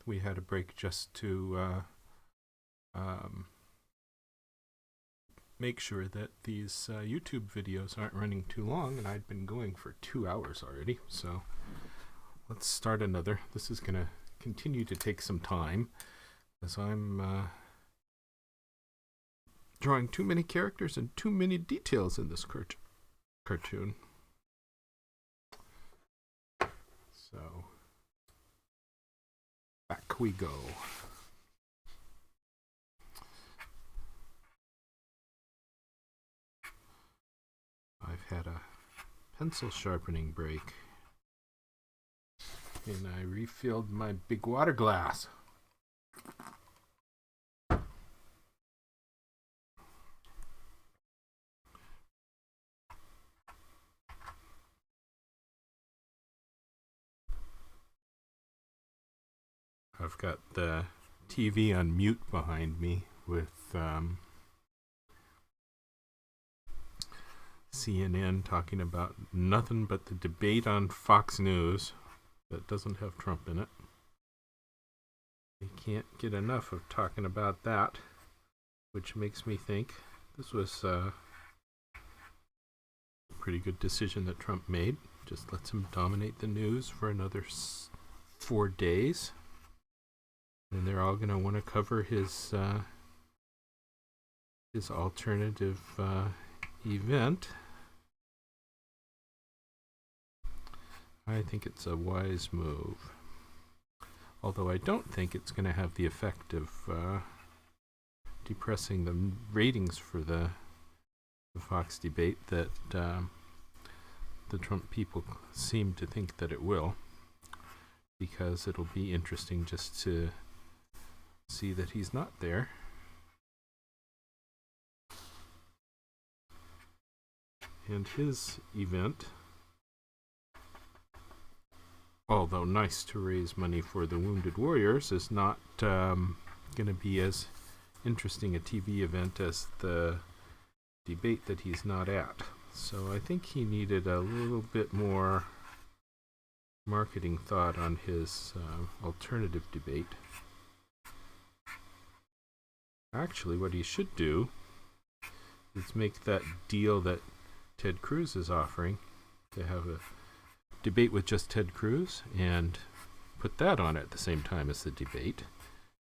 we had a break just to um, make sure that these YouTube videos aren't running too long, and I'd been going for 2 hours already, so let's start another. This is going to continue to take some time, as I'm drawing too many characters and too many details in this cartoon. So, back we go. I've had a pencil sharpening break, and I refilled my big water glass. I've got the TV on mute behind me with CNN talking about nothing but the debate on Fox News that doesn't have Trump in it. They can't get enough of talking about that, which makes me think this was a pretty good decision that Trump made. Just lets him dominate the news for another 4 days. And they're all going to want to cover his alternative event. I think it's a wise move. Although I don't think it's going to have the effect of depressing the ratings for the Fox debate that the Trump people seem to think that it will, because it'll be interesting just to see that he's not there. And his event, although nice to raise money for the Wounded Warriors, is not going to be as interesting a TV event as the debate that he's not at. So I think he needed a little bit more marketing thought on his alternative debate. Actually, what he should do is make that deal that Ted Cruz is offering, to have a debate with just Ted Cruz, and put that on at the same time as the debate.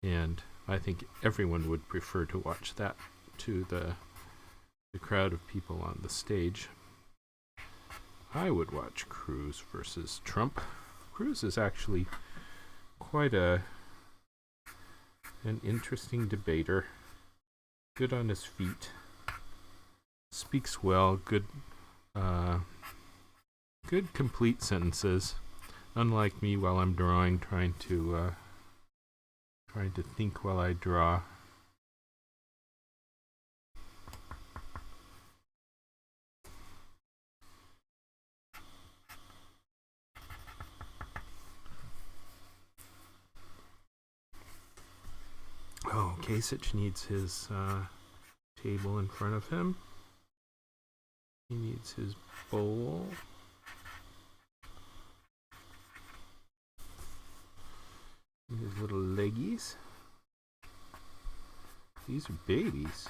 And I think everyone would prefer to watch that to the crowd of people on the stage. I would watch Cruz versus Trump. Cruz is actually quite an interesting debater. Good on his feet. Speaks well. Good complete sentences. Unlike me while I'm drawing, trying to think while I draw. Oh, Kasich needs his table in front of him. He needs his bowl. And his little leggies. These are babies.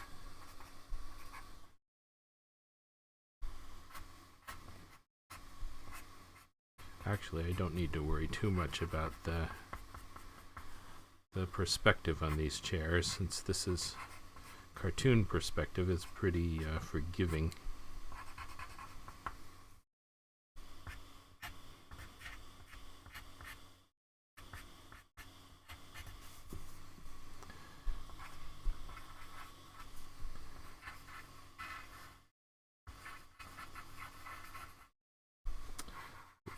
Actually, I don't need to worry too much about the perspective on these chairs, since this is cartoon perspective. Is pretty forgiving.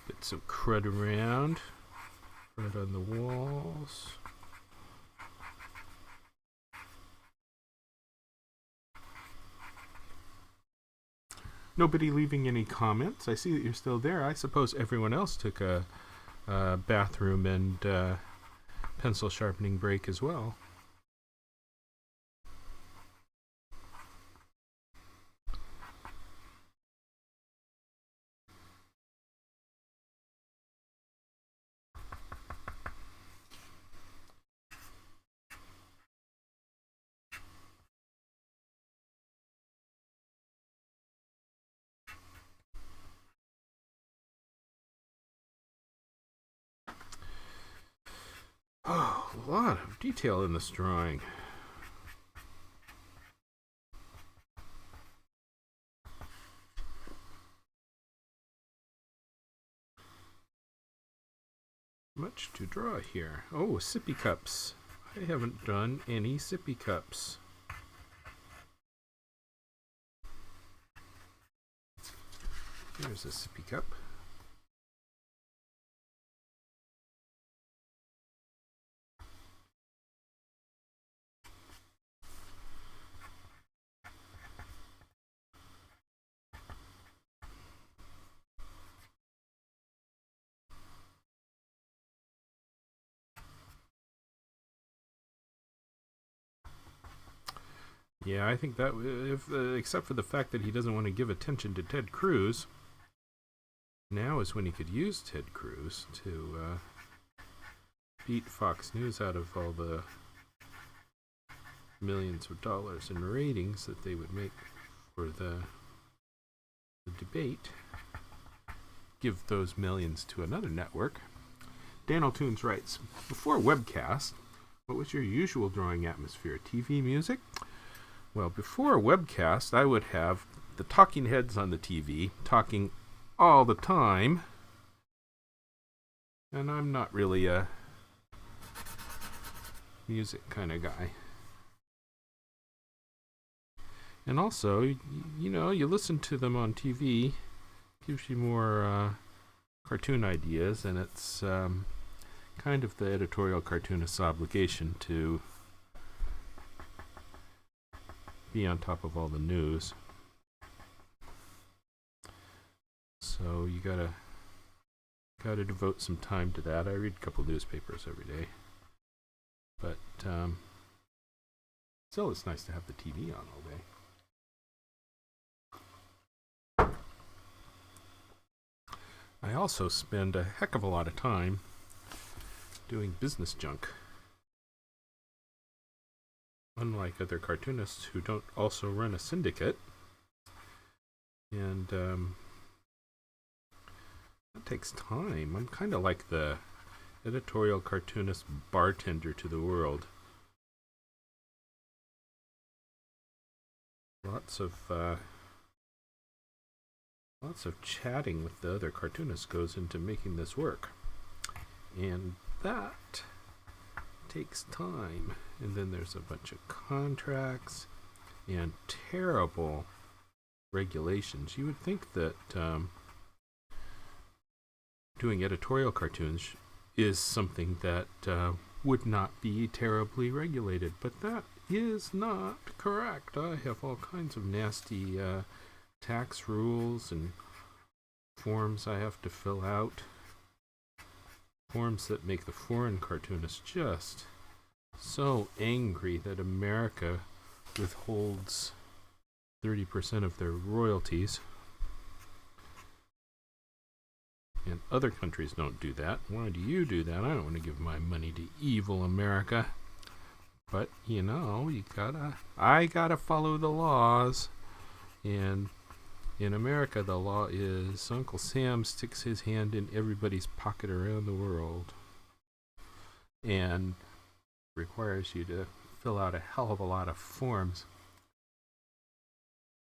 Get some crud around. Crud on the walls. Nobody leaving any comments. I see that you're still there. I suppose everyone else took a bathroom and pencil sharpening break as well. a lot of detail in this drawing. Much to draw here. Oh, sippy cups. I haven't done any sippy cups. Here's a sippy cup. Yeah, I think that if except for the fact that he doesn't want to give attention to Ted Cruz, now is when he could use Ted Cruz to beat Fox News out of all the millions of dollars in ratings that they would make for the debate. Give those millions to another network. Daniel Toons writes, before webcast, what was your usual drawing atmosphere? TV music? Well, before a webcast, I would have the talking heads on the TV talking all the time. And I'm not really a music kind of guy. And also, you know, you listen to them on TV, gives you more cartoon ideas, and it's kind of the editorial cartoonist's obligation to be on top of all the news. So you gotta devote some time to that. I read a couple newspapers every day, but still, it's nice to have the TV on all day. I also spend a heck of a lot of time doing business junk. Unlike other cartoonists who don't also run a syndicate. And that takes time. I'm kind of like the editorial cartoonist bartender to the world. Lots of chatting with the other cartoonists goes into making this work. And that takes time. And then there's a bunch of contracts and terrible regulations. You would think that doing editorial cartoons is something that would not be terribly regulated, but that is not correct. I have all kinds of nasty tax rules and forms I have to fill out. Forms that make the foreign cartoonists just so angry that America withholds 30% of their royalties. And other countries don't do that. Why do you do that? I don't want to give my money to evil America. But, you know, I gotta follow the laws. And in America, the law is Uncle Sam sticks his hand in everybody's pocket around the world. And requires you to fill out a hell of a lot of forms.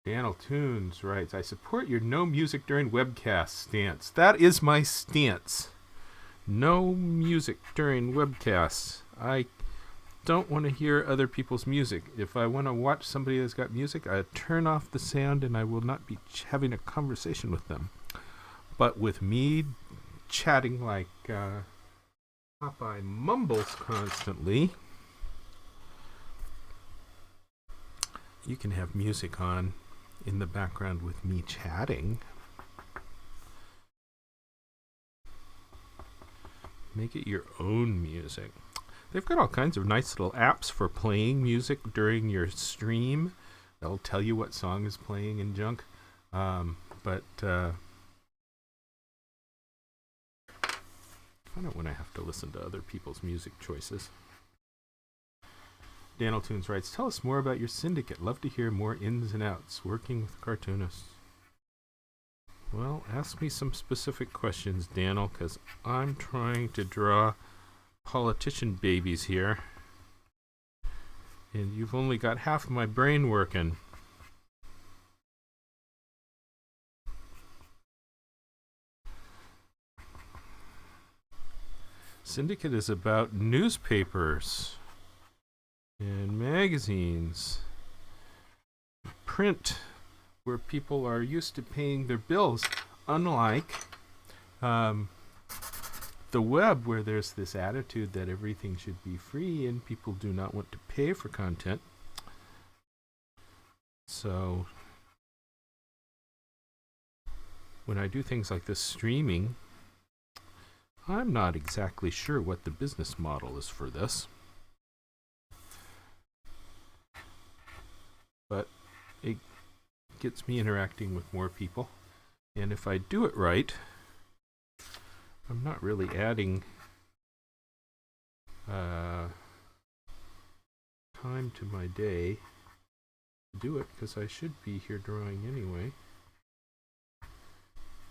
Daniel Toons writes, I support your no music during webcast stance. That is my stance. No music during webcasts. I don't want to hear other people's music. If I want to watch somebody that's got music, I turn off the sound and I will not be having a conversation with them. But with me chatting like Popeye mumbles constantly, you can have music on in the background with me chatting. Make it your own music. They've got all kinds of nice little apps for playing music during your stream. They'll tell you what song is playing and junk. But I don't want to have to listen to other people's music choices. Daniel Toons writes, tell us more about your syndicate. Love to hear more ins and outs working with cartoonists. Well, ask me some specific questions, Daniel, because I'm trying to draw politician babies here, and you've only got half my brain working. Syndicate is about newspapers and magazines, print, where people are used to paying their bills, unlike the web, where there's this attitude that everything should be free and people do not want to pay for content. So when I do things like this streaming, I'm not exactly sure what the business model is for this, but it gets me interacting with more people, and if I do it right, I'm not really adding time to my day to do it, because I should be here drawing anyway.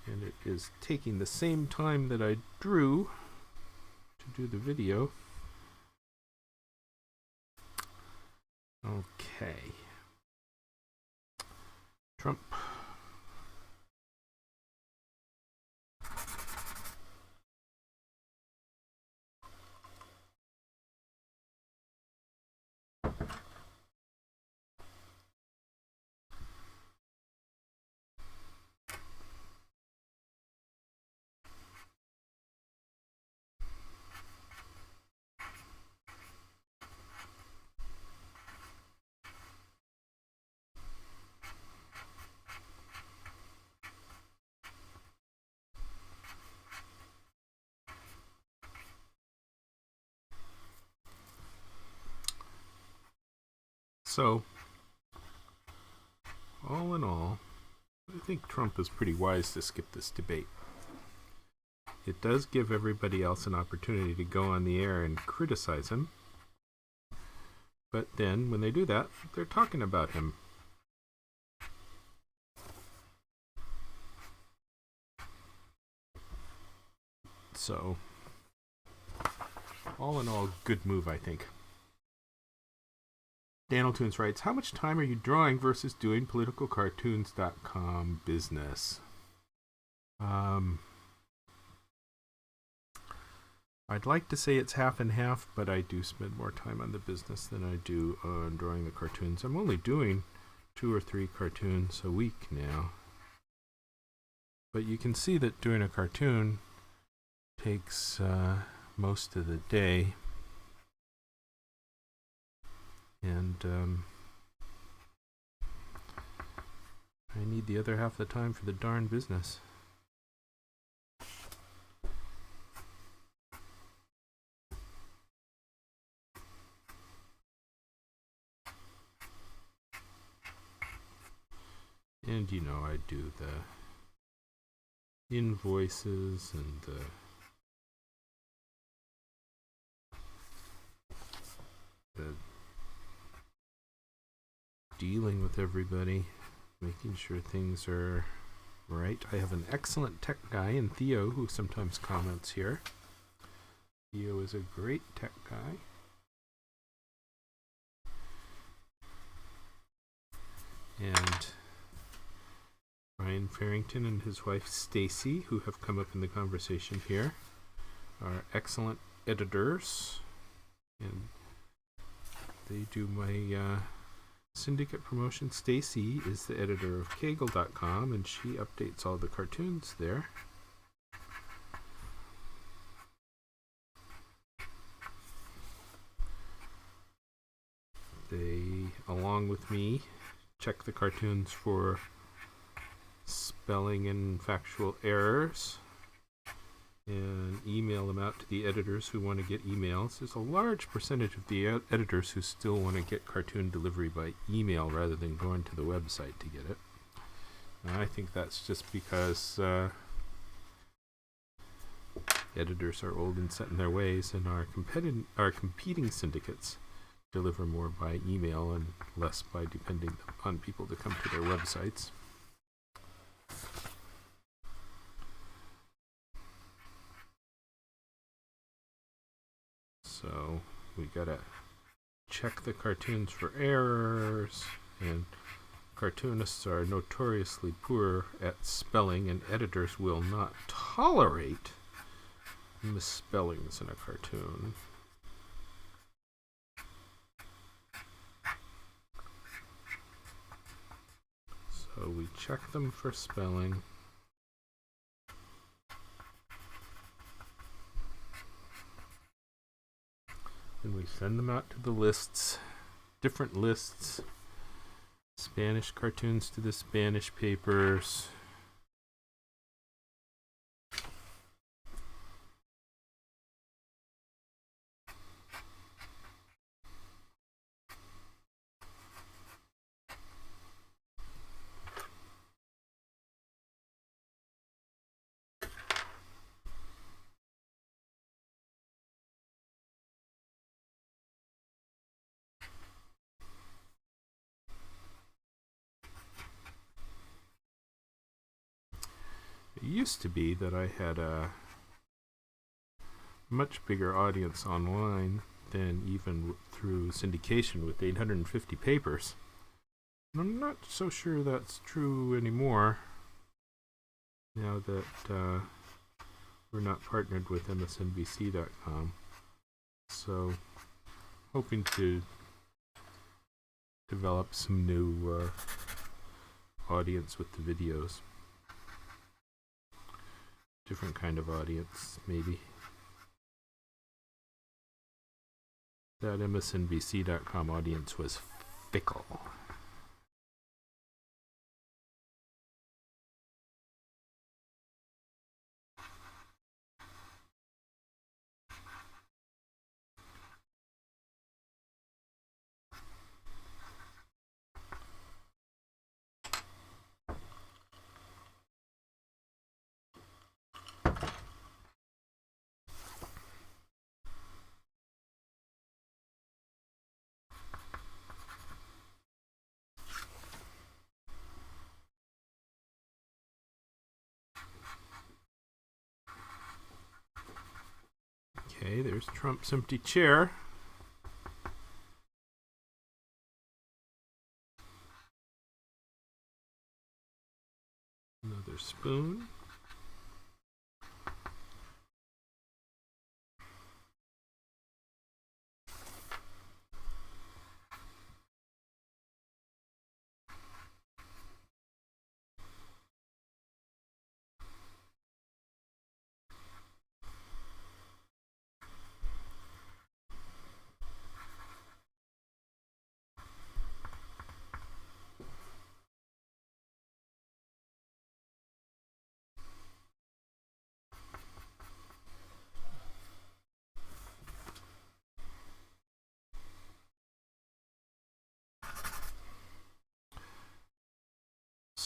And it is taking the same time that I drew to do the video. Okay. Trump. So, all in all, I think Trump is pretty wise to skip this debate. It does give everybody else an opportunity to go on the air and criticize him. But then, when they do that, they're talking about him. So, all in all, good move, I think. Daneltunes writes, how much time are you drawing versus doing politicalcartoons.com business? I'd like to say it's half and half, but I do spend more time on the business than I do on drawing the cartoons. I'm only doing 2 or 3 cartoons a week now. But you can see that doing a cartoon takes most of the day. And I need the other half of the time for the darn business. And you know, I do the invoices and the dealing with everybody, making sure things are right. I have an excellent tech guy in Theo who sometimes comments here. Theo is a great tech guy. And Ryan Farrington and his wife Stacy, who have come up in the conversation here, are excellent editors, and they do my syndicate promotion. Stacy is the editor of Kaggle.com, and she updates all the cartoons there. They, along with me, check the cartoons for spelling and factual errors and email them out to the editors who want to get emails. There's a large percentage of the editors who still want to get cartoon delivery by email rather than going to the website to get it. And I think that's just because editors are old and set in their ways, and our competing syndicates deliver more by email and less by depending on people to come to their websites. So we gotta check the cartoons for errors, and cartoonists are notoriously poor at spelling, and editors will not tolerate misspellings in a cartoon. So we check them for spelling. And we send them out to the lists, different lists, Spanish cartoons to the Spanish papers. It used to be that I had a much bigger audience online than even through syndication with 850 papers. And I'm not so sure that's true anymore now that we're not partnered with msnbc.com. So hoping to develop some new audience with the videos. Different kind of audience, maybe. That msnbc.com audience was fickle. Okay, there's Trump's empty chair. Another spoon.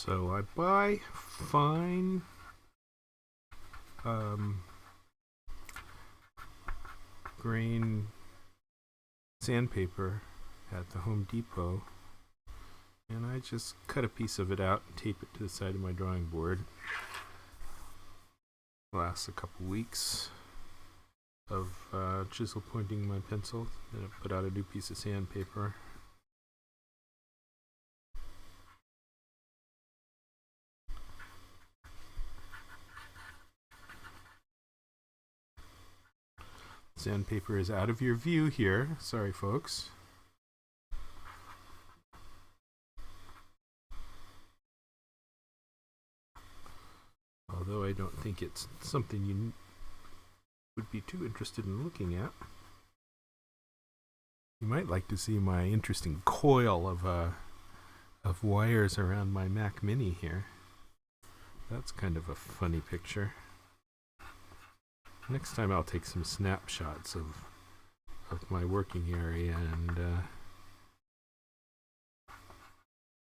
So I buy fine grain sandpaper at the Home Depot, and I just cut a piece of it out and tape it to the side of my drawing board. Lasts a couple weeks of chisel pointing my pencil, then I put out a new piece of sandpaper. Sandpaper is out of your view here. Sorry, folks. Although I don't think it's something you would be too interested in looking at. You might like to see my interesting coil of wires around my Mac Mini here. That's kind of a funny picture. Next time I'll take some snapshots of my working area and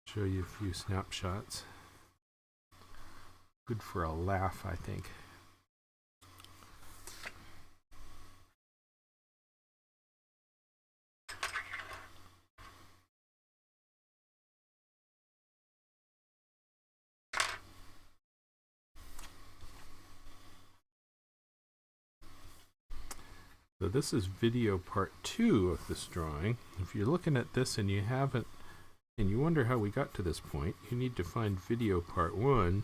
show you a few snapshots. Good for a laugh, I think. So this is video part 2 of this drawing. If you're looking at this and you haven't, and you wonder how we got to this point, you need to find video part 1.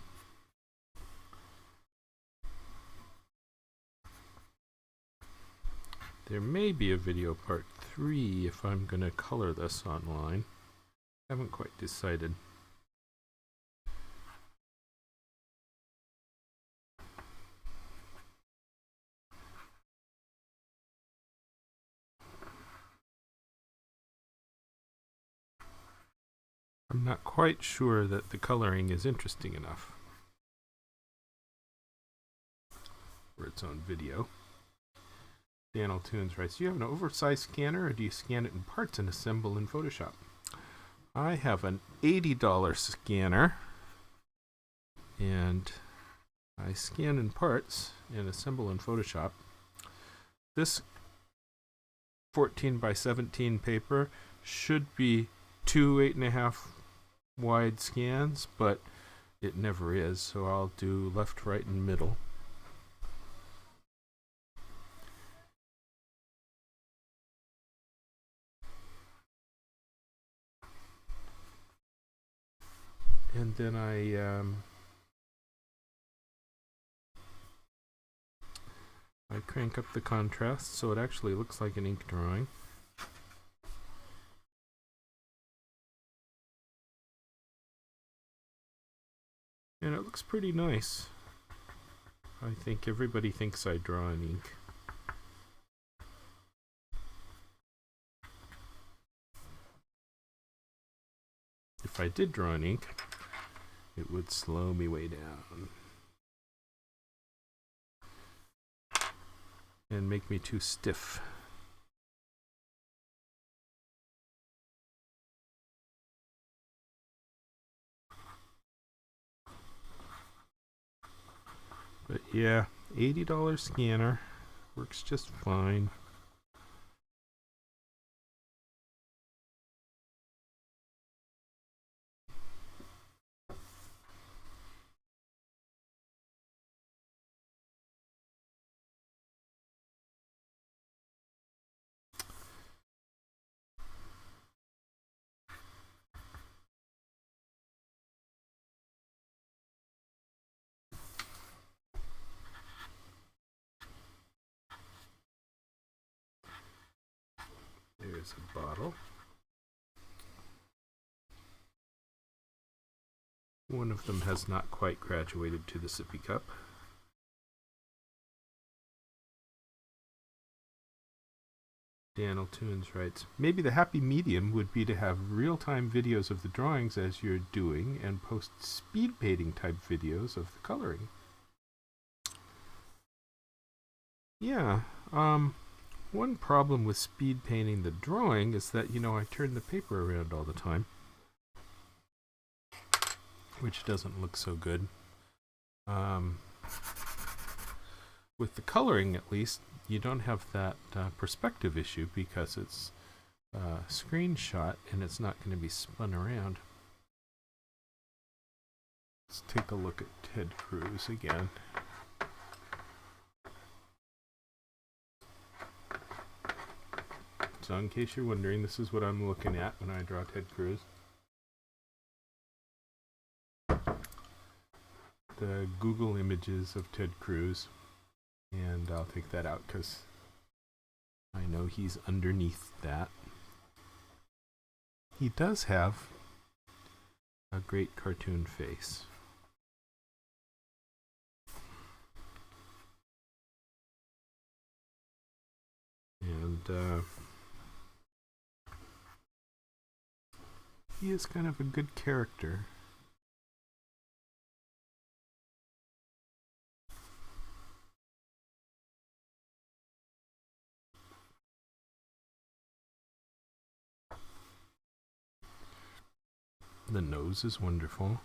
There may be a video part 3 if I'm going to color this online. Haven't quite decided. I'm not quite sure that the coloring is interesting enough for its own video. Daniel Tunes writes, do you have an oversized scanner or do you scan it in parts and assemble in Photoshop? I have an $80 scanner and I scan in parts and assemble in Photoshop. This 14 by 17 paper should be 2 8.5 wide scans, but it never is, so I'll do left, right, and middle. And then I crank up the contrast so it actually looks like an ink drawing. And it looks pretty nice. I think everybody thinks I draw in ink. If I did draw in ink, it would slow me way down and make me too stiff. But yeah, $80 scanner works just fine. There's a bottle. One of them has not quite graduated to the sippy cup. Daniel Tunes writes, maybe the happy medium would be to have real-time videos of the drawings as you're doing and post speed painting type videos of the coloring. Yeah, one problem with speed painting the drawing is that, I turn the paper around all the time, which doesn't look so good. With the coloring, at least, you don't have that perspective issue because it's a screenshot and it's not going to be spun around. Let's take a look at Ted Cruz again. So in case you're wondering, this is what I'm looking at when I draw Ted Cruz. The Google images of Ted Cruz. And I'll take that out because I know he's underneath that. He does have a great cartoon face. And he is kind of a good character. The nose is wonderful.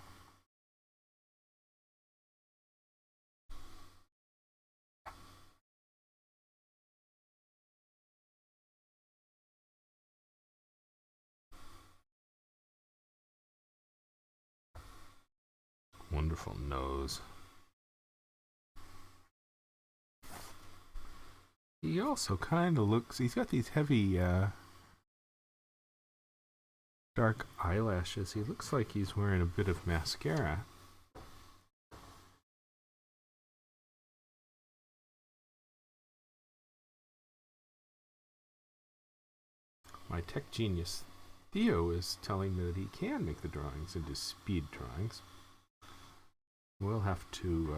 Wonderful nose. He also kind of looks, he's got these heavy dark eyelashes. He looks like he's wearing a bit of mascara. My tech genius Theo is telling me that he can make the drawings into speed drawings. We'll have to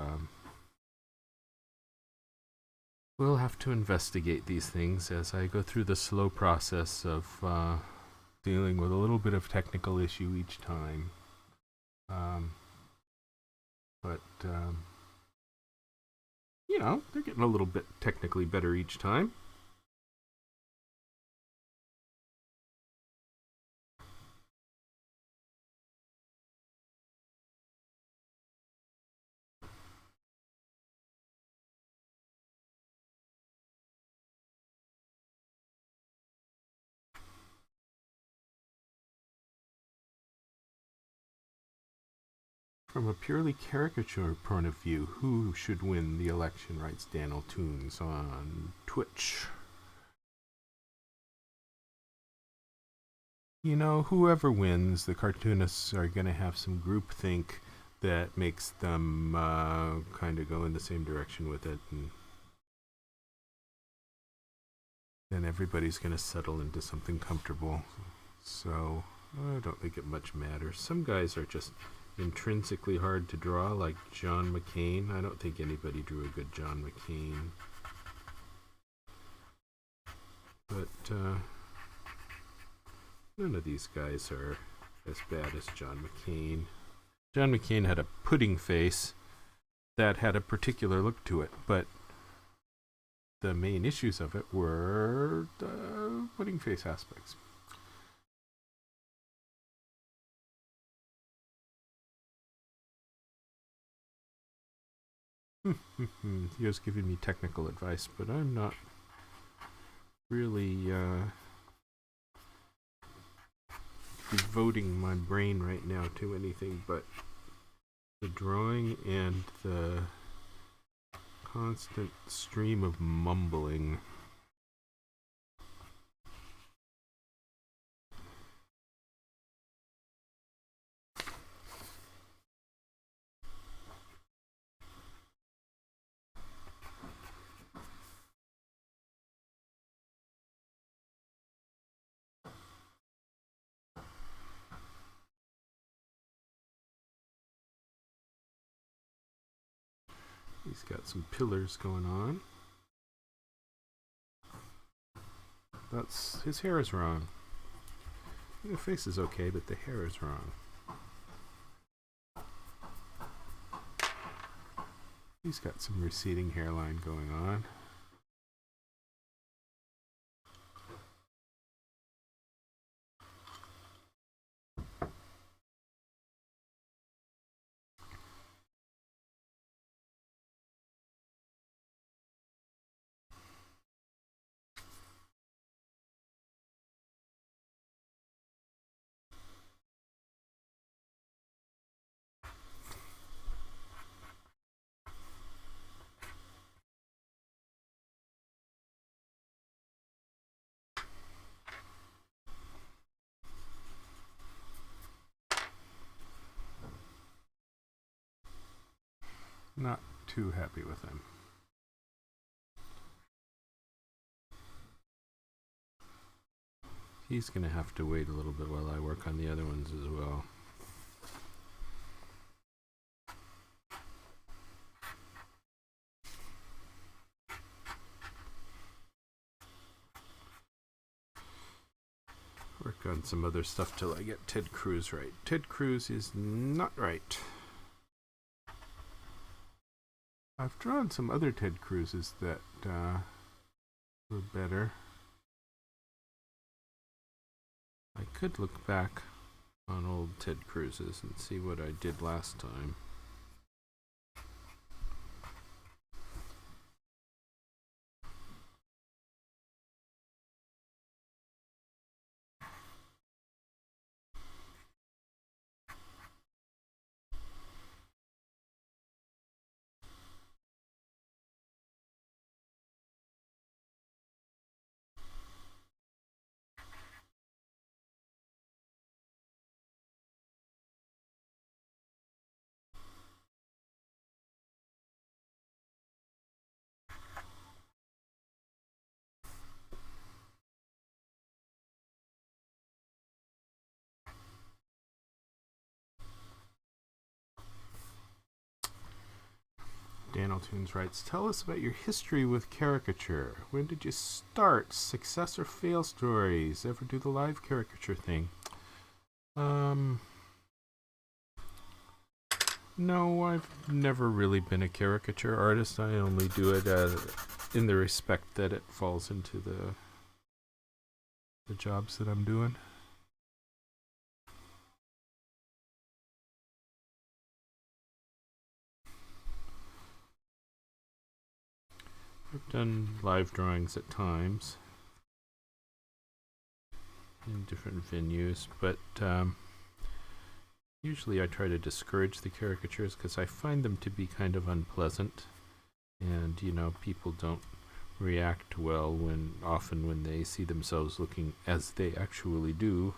investigate these things as I go through the slow process of dealing with a little bit of technical issue each time. You know, they're getting a little bit technically better each time. From a purely caricature point of view, who should win the election, writes Daniel Toons on Twitch. You know, whoever wins, the cartoonists are going to have some groupthink that makes them kind of go in the same direction with it, and then everybody's going to settle into something comfortable. So I don't think it much matters. Some guys are just intrinsically hard to draw, like John McCain. I don't think anybody drew a good John McCain. But none of these guys are as bad as John McCain. John McCain had a pudding face that had a particular look to it, but the main issues of it were the pudding face aspects. He was giving me technical advice, but I'm not really devoting my brain right now to anything but the drawing and the constant stream of mumbling. He's got some pillars going on. His hair is wrong. The face is okay, but the hair is wrong. He's got some receding hairline going on. Not too happy with him. He's going to have to wait a little bit while I work on the other ones as well. Work on some other stuff till I get Ted Cruz right. Ted Cruz is not right. I've drawn some other Ted Cruzes that were better. I could look back on old Ted Cruzes and see what I did last time. Daniel Tunes writes, tell us about your history with caricature. When did you start? Success or fail stories? Ever do the live caricature thing? No, I've never really been a caricature artist. I only do it in the respect that it falls into the jobs that I'm doing. I've done live drawings at times in different venues, but usually I try to discourage the caricatures because I find them to be kind of unpleasant, and people don't react well often when they see themselves looking as they actually do.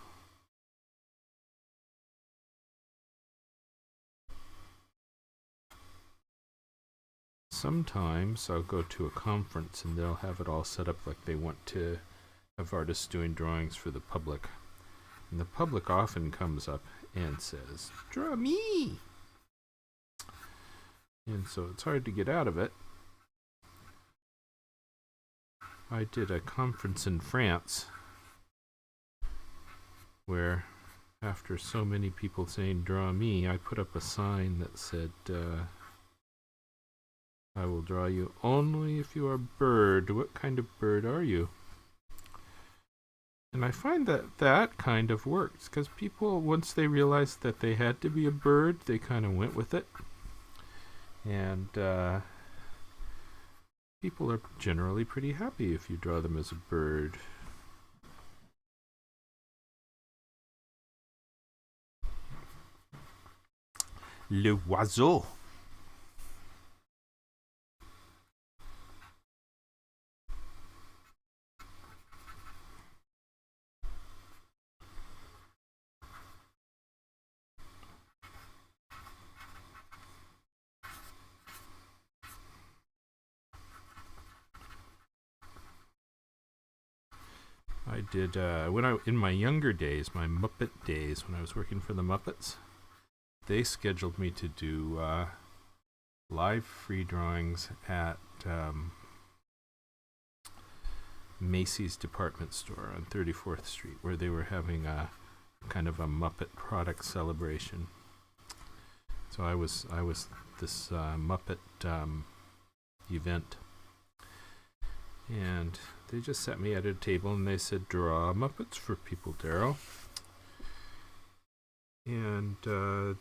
Sometimes I'll go to a conference and they'll have it all set up like they want to have artists doing drawings for the public. And the public often comes up and says, "Draw me!" And so it's hard to get out of it. I did a conference in France where, after so many people saying, "Draw me," I put up a sign that said, I will draw you only if you are a bird. What kind of bird are you? And I find that kind of works, because people, once they realized that they had to be a bird, they kind of went with it. And people are generally pretty happy if you draw them as a bird. Le oiseau. I did in my younger days, my Muppet days, when I was working for the Muppets, they scheduled me to do live free drawings at Macy's department store on 34th Street, where they were having a kind of a Muppet product celebration. So I was this Muppet event, and they just sat me at a table and they said, "Draw Muppets for people, Daryl." And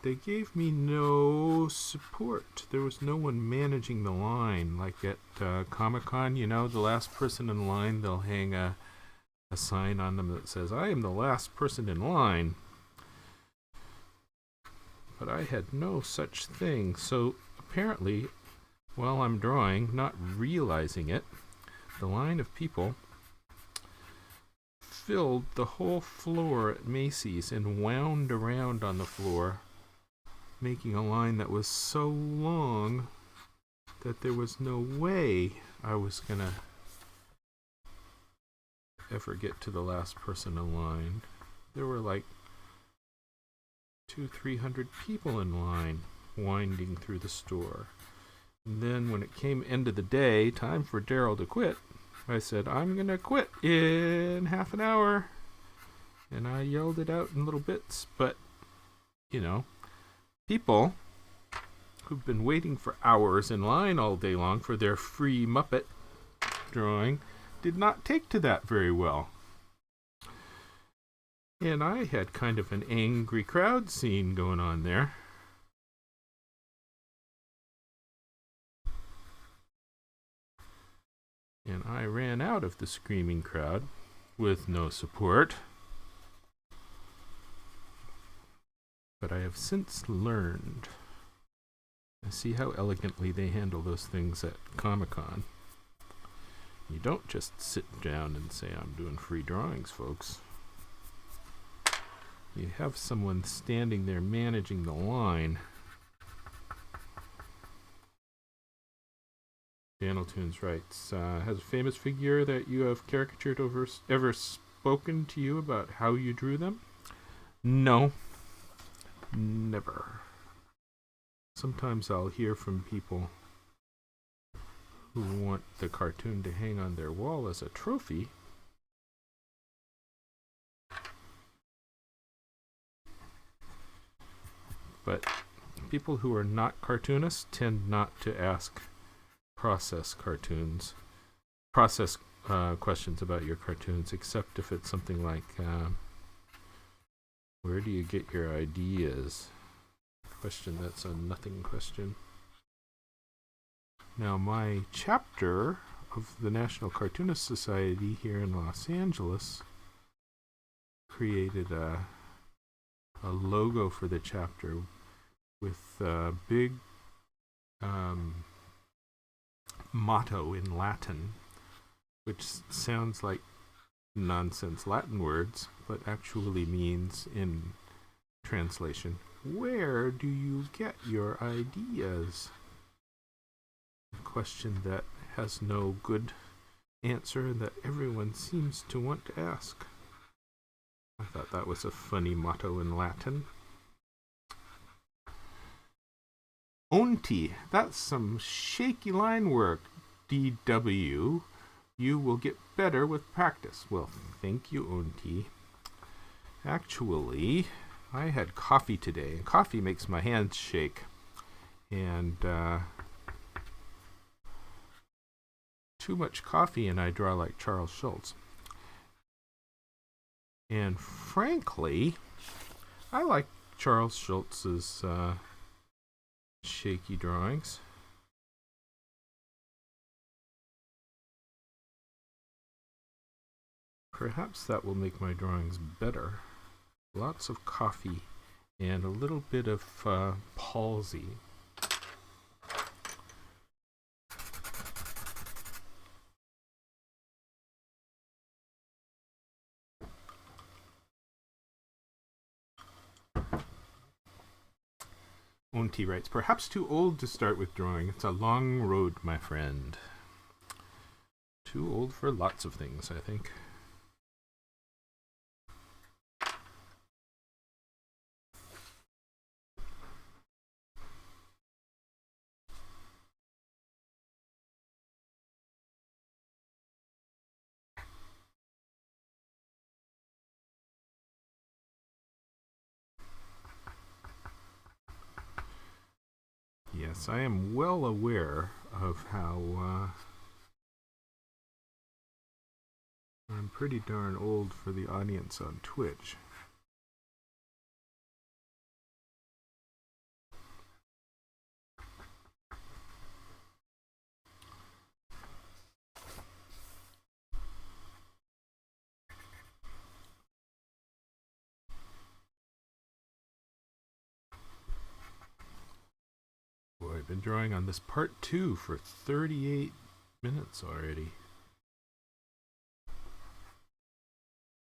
they gave me no support. There was no one managing the line. Like at Comic-Con, the last person in line, they'll hang a sign on them that says, "I am the last person in line." But I had no such thing. So apparently, while I'm drawing, not realizing it, the line of people filled the whole floor at Macy's and wound around on the floor, making a line that was so long that there was no way I was gonna ever get to the last person in line. There were like 200-300 people in line winding through the store. And then when it came end of the day, time for Daryl to quit, I said, "I'm going to quit in half an hour." And I yelled it out in little bits. But, people who've been waiting for hours in line all day long for their free Muppet drawing did not take to that very well. And I had kind of an angry crowd scene going on there. And I ran out of the screaming crowd with no support. But I have since learned. I see how elegantly they handle those things at Comic-Con. You don't just sit down and say, "I'm doing free drawings, folks." You have someone standing there managing the line. Daniel Tunes writes, has a famous figure that you have caricatured ever spoken to you about how you drew them? No. Never. Sometimes I'll hear from people who want the cartoon to hang on their wall as a trophy. But people who are not cartoonists tend not to ask process questions about your cartoons, except if it's something like, where do you get your ideas? Question that's a nothing question. Now, my chapter of the National Cartoonist Society here in Los Angeles created a logo for the chapter with a big motto in Latin, which sounds like nonsense Latin words, but actually means, in translation, where do you get your ideas? A question that has no good answer that everyone seems to want to ask. I thought that was a funny motto in Latin. Onti, that's some shaky line work, DW. You will get better with practice. Well, thank you, Onti. Actually, I had coffee today, and coffee makes my hands shake. And too much coffee and I draw like Charles Schulz. And frankly, I like Charles Schulz's shaky drawings. Perhaps that will make my drawings better. Lots of coffee and a little bit of palsy. Onti writes, perhaps too old to start with drawing. It's a long road, my friend. Too old for lots of things, I think. Yes, I am well aware of how I'm pretty darn old for the audience on Twitch. Boy, I've been drawing on this part 2 for 38 minutes already.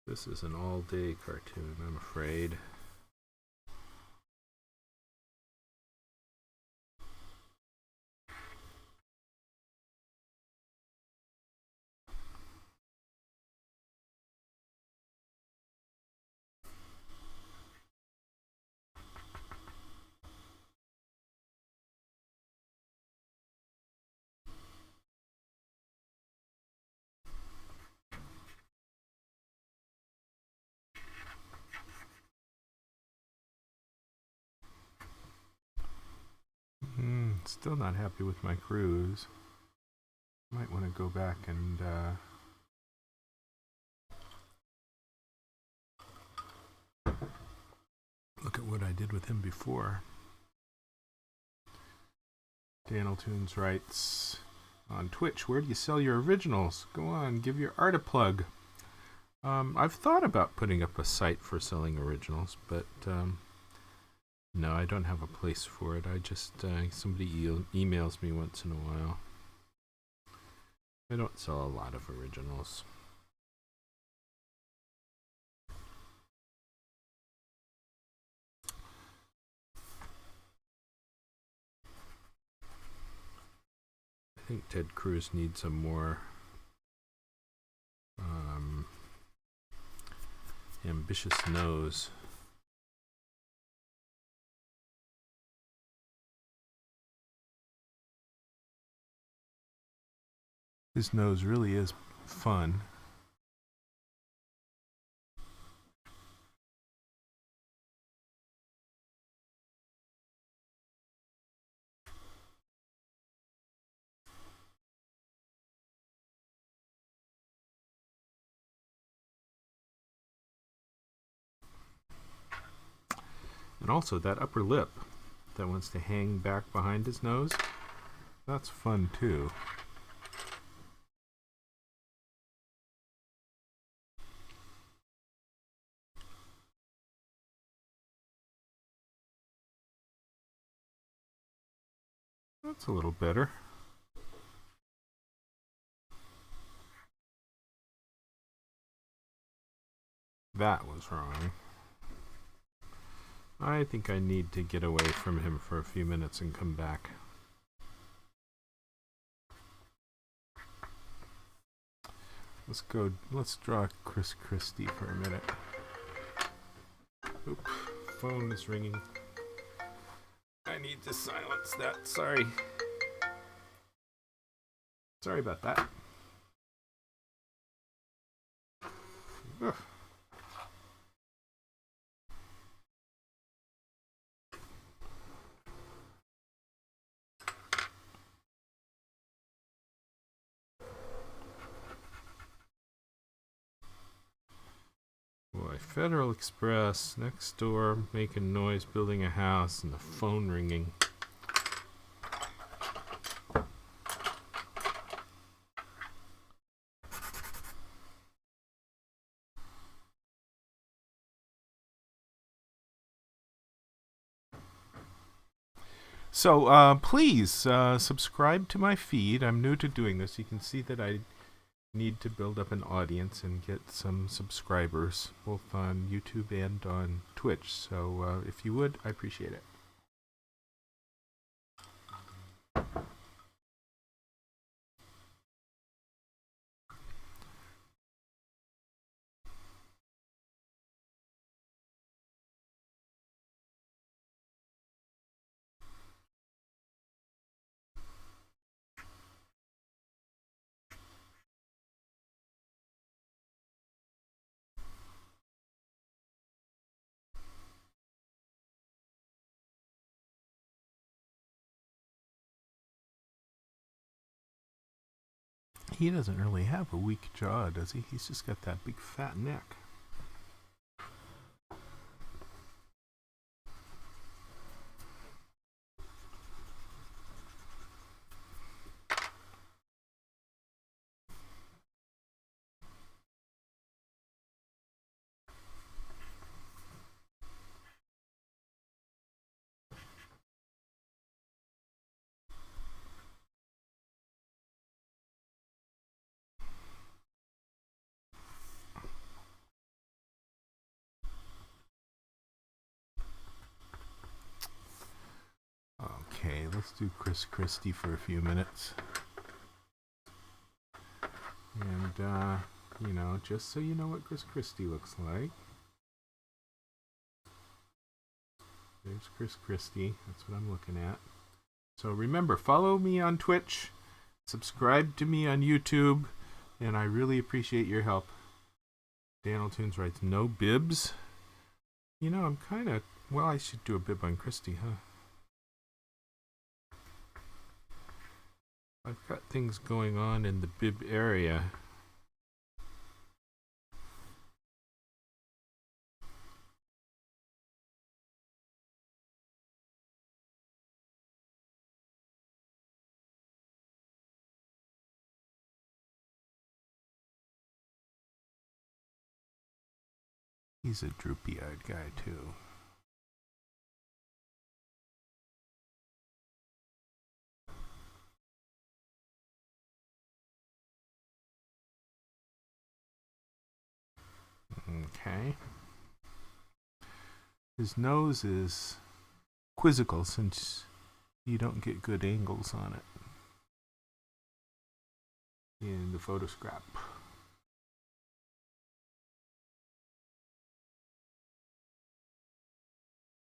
This is an all-day cartoon, I'm afraid. Still not happy with my cruise. Might want to go back and look at what I did with him before. Daniel Toons writes on Twitch, where do you sell your originals? Go on, give your art a plug. I've thought about putting up a site for selling originals, but no, I don't have a place for it. I just, somebody emails me once in a while. I don't sell a lot of originals. I think Ted Cruz needs a more ambitious nose. His nose really is fun. And also that upper lip that wants to hang back behind his nose, that's fun too. That's a little better. That was wrong. I think I need to get away from him for a few minutes and come back. Let's draw Chris Christie for a minute. Oop, phone is ringing. I need to silence that, sorry. Sorry about that. Ugh. Boy, Federal Express, next door, making noise, building a house, and the phone ringing. So please subscribe to my feed. I'm new to doing this. You can see that I need to build up an audience and get some subscribers, both on YouTube and on Twitch. So if you would, I appreciate it. He doesn't really have a weak jaw, does he? He's just got that big fat neck. Okay, let's do Chris Christie for a few minutes. And, you know, just so you know what Chris Christie looks like. There's Chris Christie. That's what I'm looking at. So remember, follow me on Twitch, subscribe to me on YouTube, and I really appreciate your help. Daniel Tunes writes, no bibs? You know, I'm kind of... Well, I should do a bib on Christie, huh? I've got things going on in the bib area. He's a droopy-eyed guy, too. Okay. His nose is quizzical since you don't get good angles on it in the photo scrap.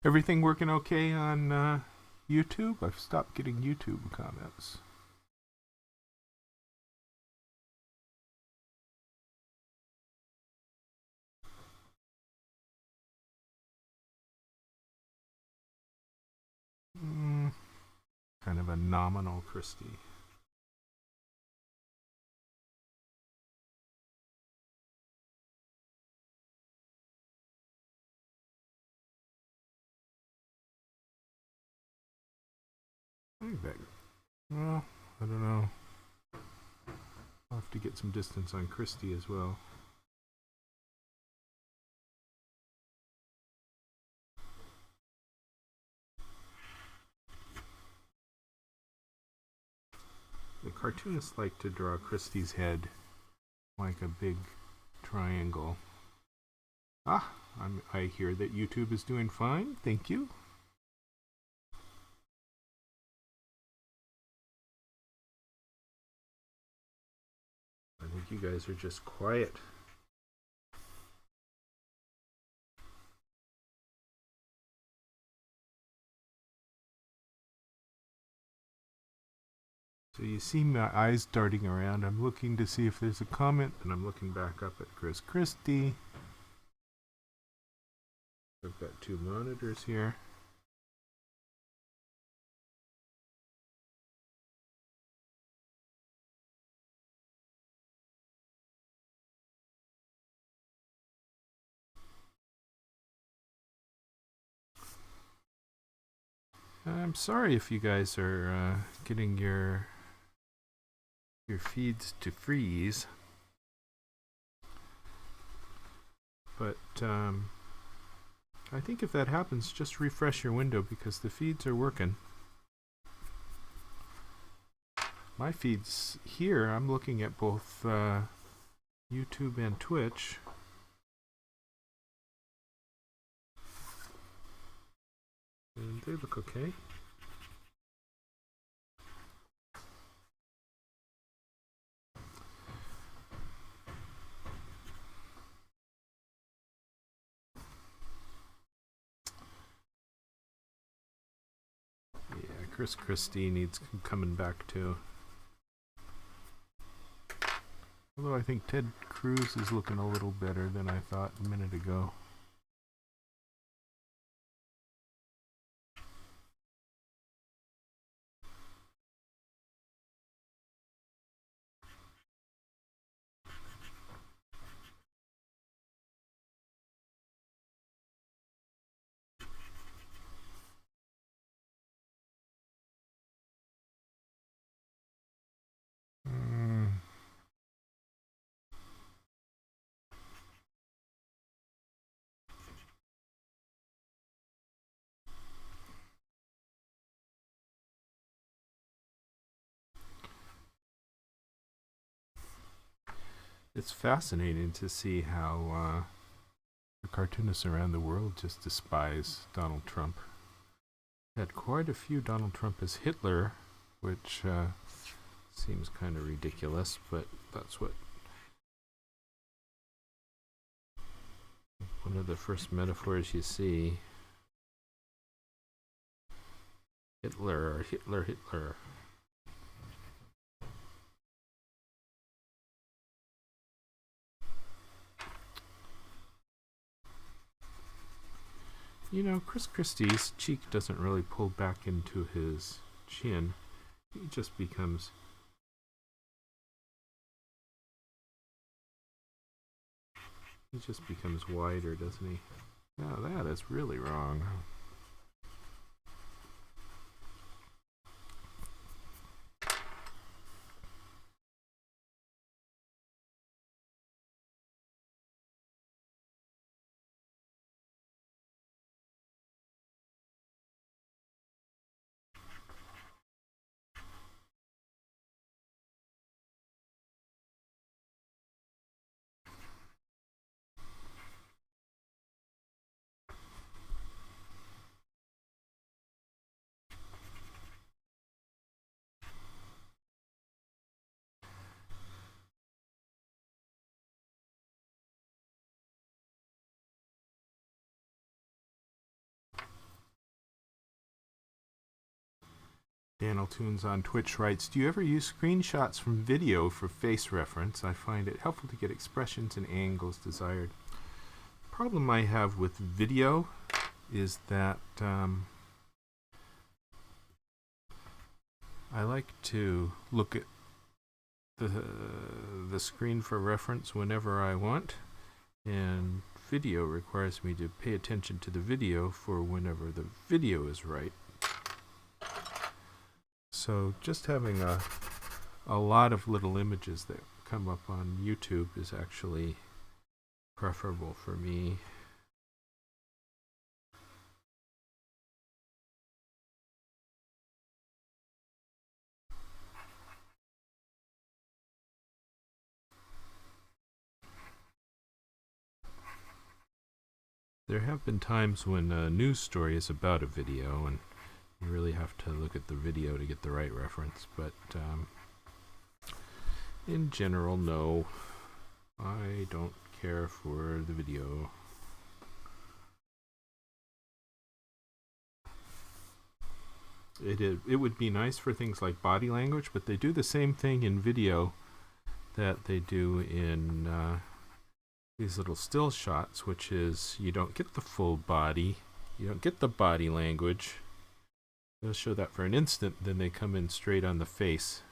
Everything working okay on YouTube? I've stopped getting YouTube comments. a nominal Christie. Well, I don't know. I'll have to get some distance on Christie as well. The cartoonists like to draw Christie's head like a big triangle. Ah, I hear that YouTube is doing fine. Thank you. I think you guys are just quiet. So you see my eyes darting around. I'm looking to see if there's a comment, and I'm looking back up at Chris Christie. I've got two monitors here. I'm sorry if you guys are getting your feeds to freeze, but I think if that happens, just refresh your window because the feeds are working. My feeds here, I'm looking at both YouTube and Twitch. And they look okay. Yeah, Chris Christie needs coming back too. Although I think Ted Cruz is looking a little better than I thought a minute ago. It's fascinating to see how the cartoonists around the world just despise Donald Trump. Had quite a few Donald Trump as Hitler, which seems kind of ridiculous, but that's what one of the first metaphors you see. Hitler, Hitler, Hitler. You know, Chris Christie's cheek doesn't really pull back into his chin. He just becomes wider, doesn't he? Now that is really wrong. Daniel Tunes on Twitch writes, do you ever use screenshots from video for face reference? I find it helpful to get expressions and angles desired. The problem I have with video is that I like to look at the screen for reference whenever I want, and video requires me to pay attention to the video for whenever the video is right. So just having a lot of little images that come up on YouTube is actually preferable for me. There have been times when a news story is about a video, and you really have to look at the video to get the right reference, but in general, no. I don't care for the video. It would be nice for things like body language, but they do the same thing in video that they do in these little still shots, which is you don't get the full body, you don't get the body language. They'll show that for an instant, then they come in straight on the face.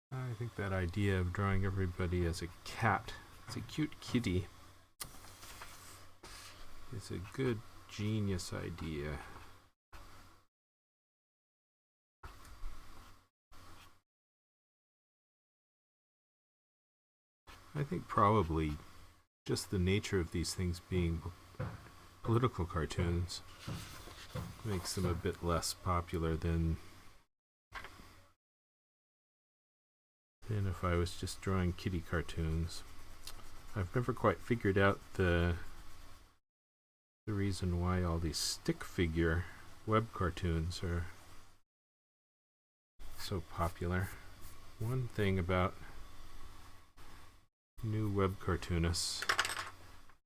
I think that idea of drawing everybody as a cat, as a cute kitty, is a good genius idea. I think probably just the nature of these things being political cartoons makes them a bit less popular than if I was just drawing kitty cartoons. I've never quite figured out the reason why all these stick figure web cartoons are so popular. One thing about new web cartoonists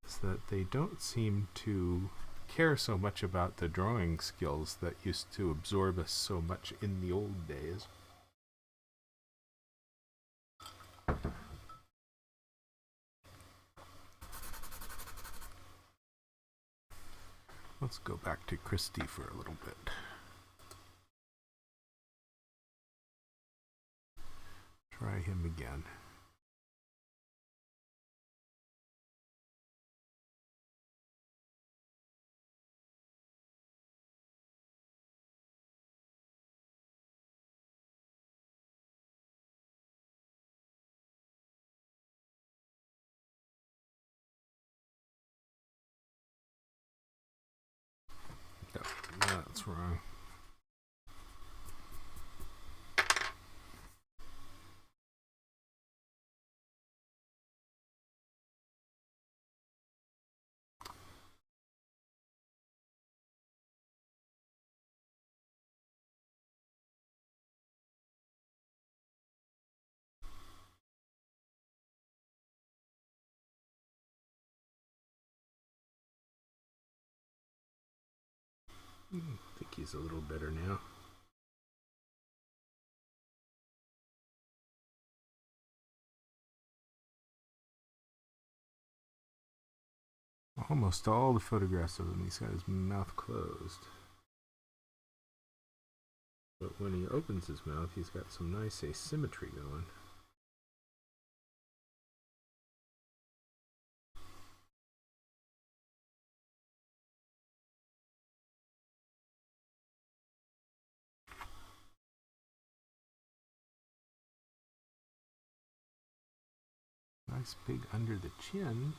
is that they don't seem to care so much about the drawing skills that used to absorb us so much in the old days. Let's go back to Christie for a little bit. Try him again. No, that's wrong. I think he's a little better now. Almost all the photographs of him, he's got his mouth closed. But when he opens his mouth, he's got some nice asymmetry going. Nice big under the chin.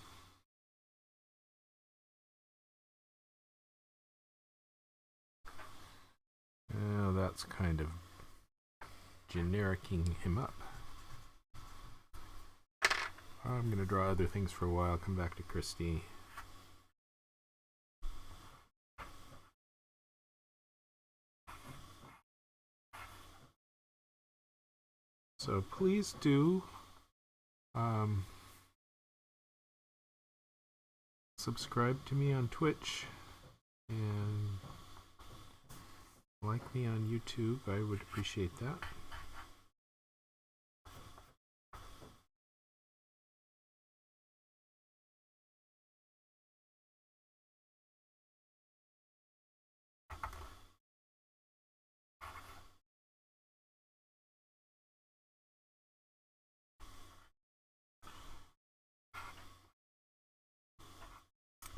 Oh, that's kind of genericing him up. I'm going to draw other things for a while, come back to Christy. So please do subscribe to me on Twitch and like me on YouTube. I would appreciate that.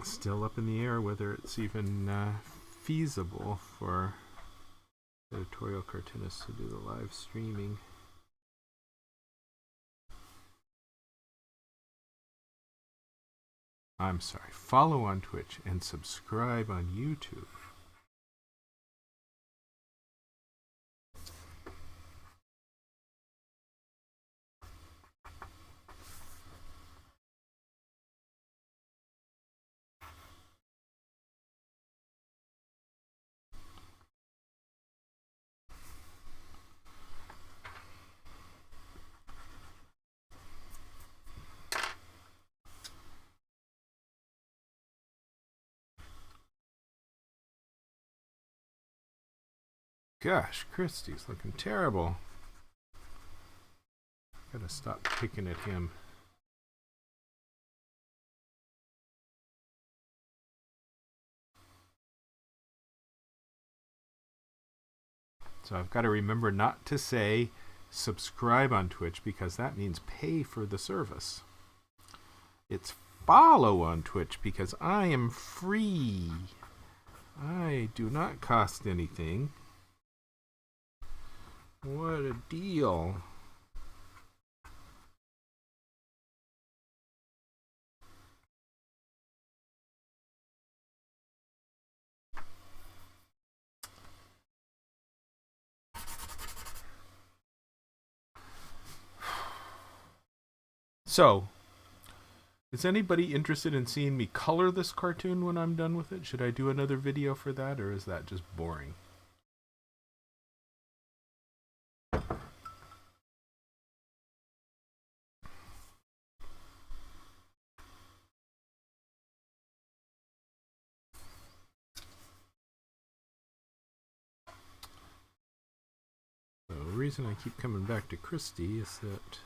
Still up in the air whether it's even feasible for editorial cartoonists to do the live streaming. I'm sorry, follow on Twitch and subscribe on YouTube. Gosh, Christy's looking terrible. Gotta stop picking at him. So I've got to remember not to say subscribe on Twitch because that means pay for the service. It's follow on Twitch because I am free. I do not cost anything. What a deal. So, is anybody interested in seeing me color this cartoon when I'm done with it? Should I do another video for that, or is that just boring? The reason I keep coming back to Christy is that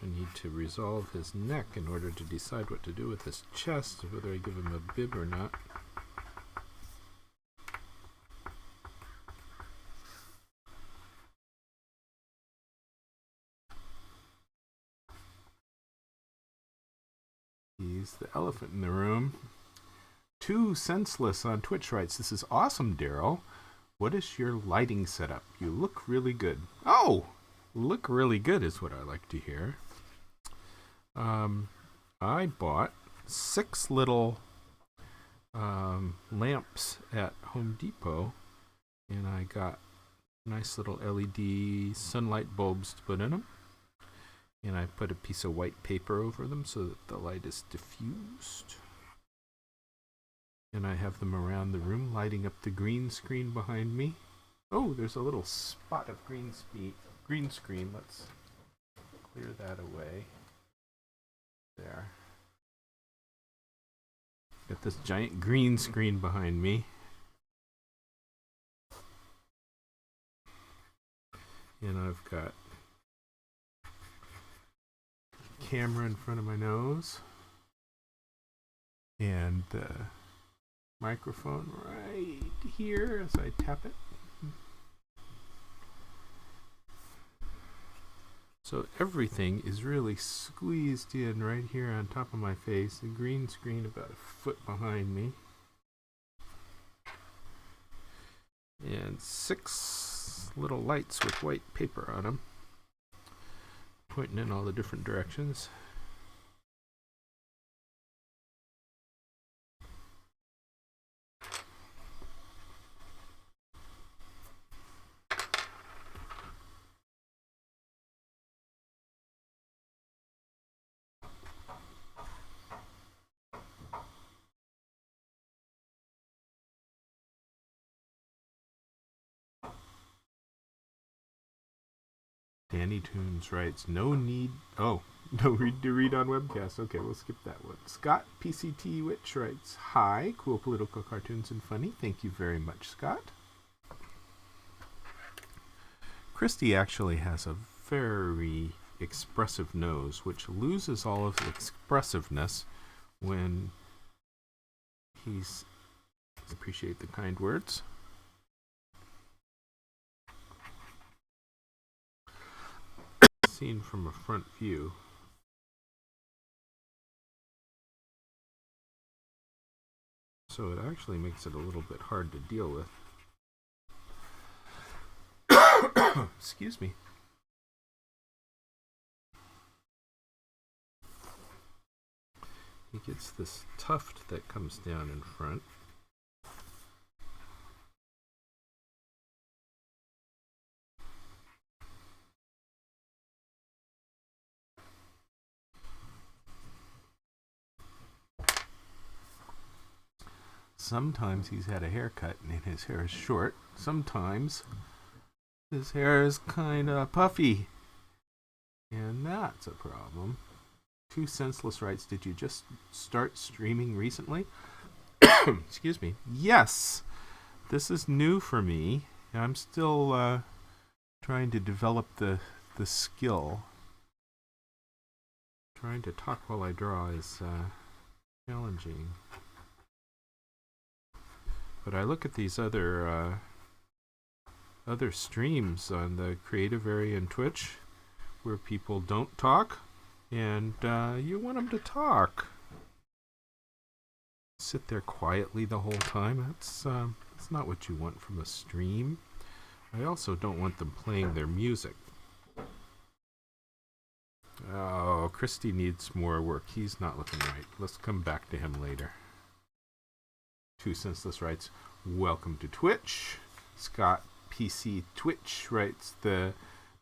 I need to resolve his neck in order to decide what to do with his chest, whether I give him a bib or not. He's the elephant in the room. Too Senseless on Twitch writes, "This is awesome, Daryl. What is your lighting setup? You look really good." Oh, look really good is what I like to hear. I bought 6 little lamps at Home Depot, and I got nice little LED sunlight bulbs to put in them. And I put a piece of white paper over them so that the light is diffused. And I have them around the room lighting up the green screen behind me. Oh, there's a little spot of green screen. Let's clear that away. There. Got this giant green screen behind me. And I've got a camera in front of my nose. And the microphone right here as I tap it. So everything is really squeezed in right here on top of my face. The green screen about a foot behind me. And 6 little lights with white paper on them, pointing in all the different directions. Danny Tunes writes, no need... Oh, no read to read on webcast. Okay, we'll skip that one. Scott PCT Witch writes, hi, cool political cartoons and funny. Thank you very much, Scott. Christy actually has a very expressive nose, which loses all of the expressiveness when he's... Appreciate the kind words. Seen from a front view. So it actually makes it a little bit hard to deal with. Excuse me. He gets this tuft that comes down in front. Sometimes he's had a haircut and his hair is short. Sometimes his hair is kind of puffy. And that's a problem. Two Senseless writes, did you just start streaming recently? Excuse me. Yes. This is new for me. I'm still trying to develop the skill. Trying to talk while I draw is challenging. But I look at these other streams on the creative area in Twitch where people don't talk, and you want them to talk. Sit there quietly the whole time. That's not what you want from a stream. I also don't want them playing their music. Oh, Christy needs more work. He's not looking right. Let's come back to him later. Two Senseless writes, welcome to Twitch. Scott PC Twitch writes, the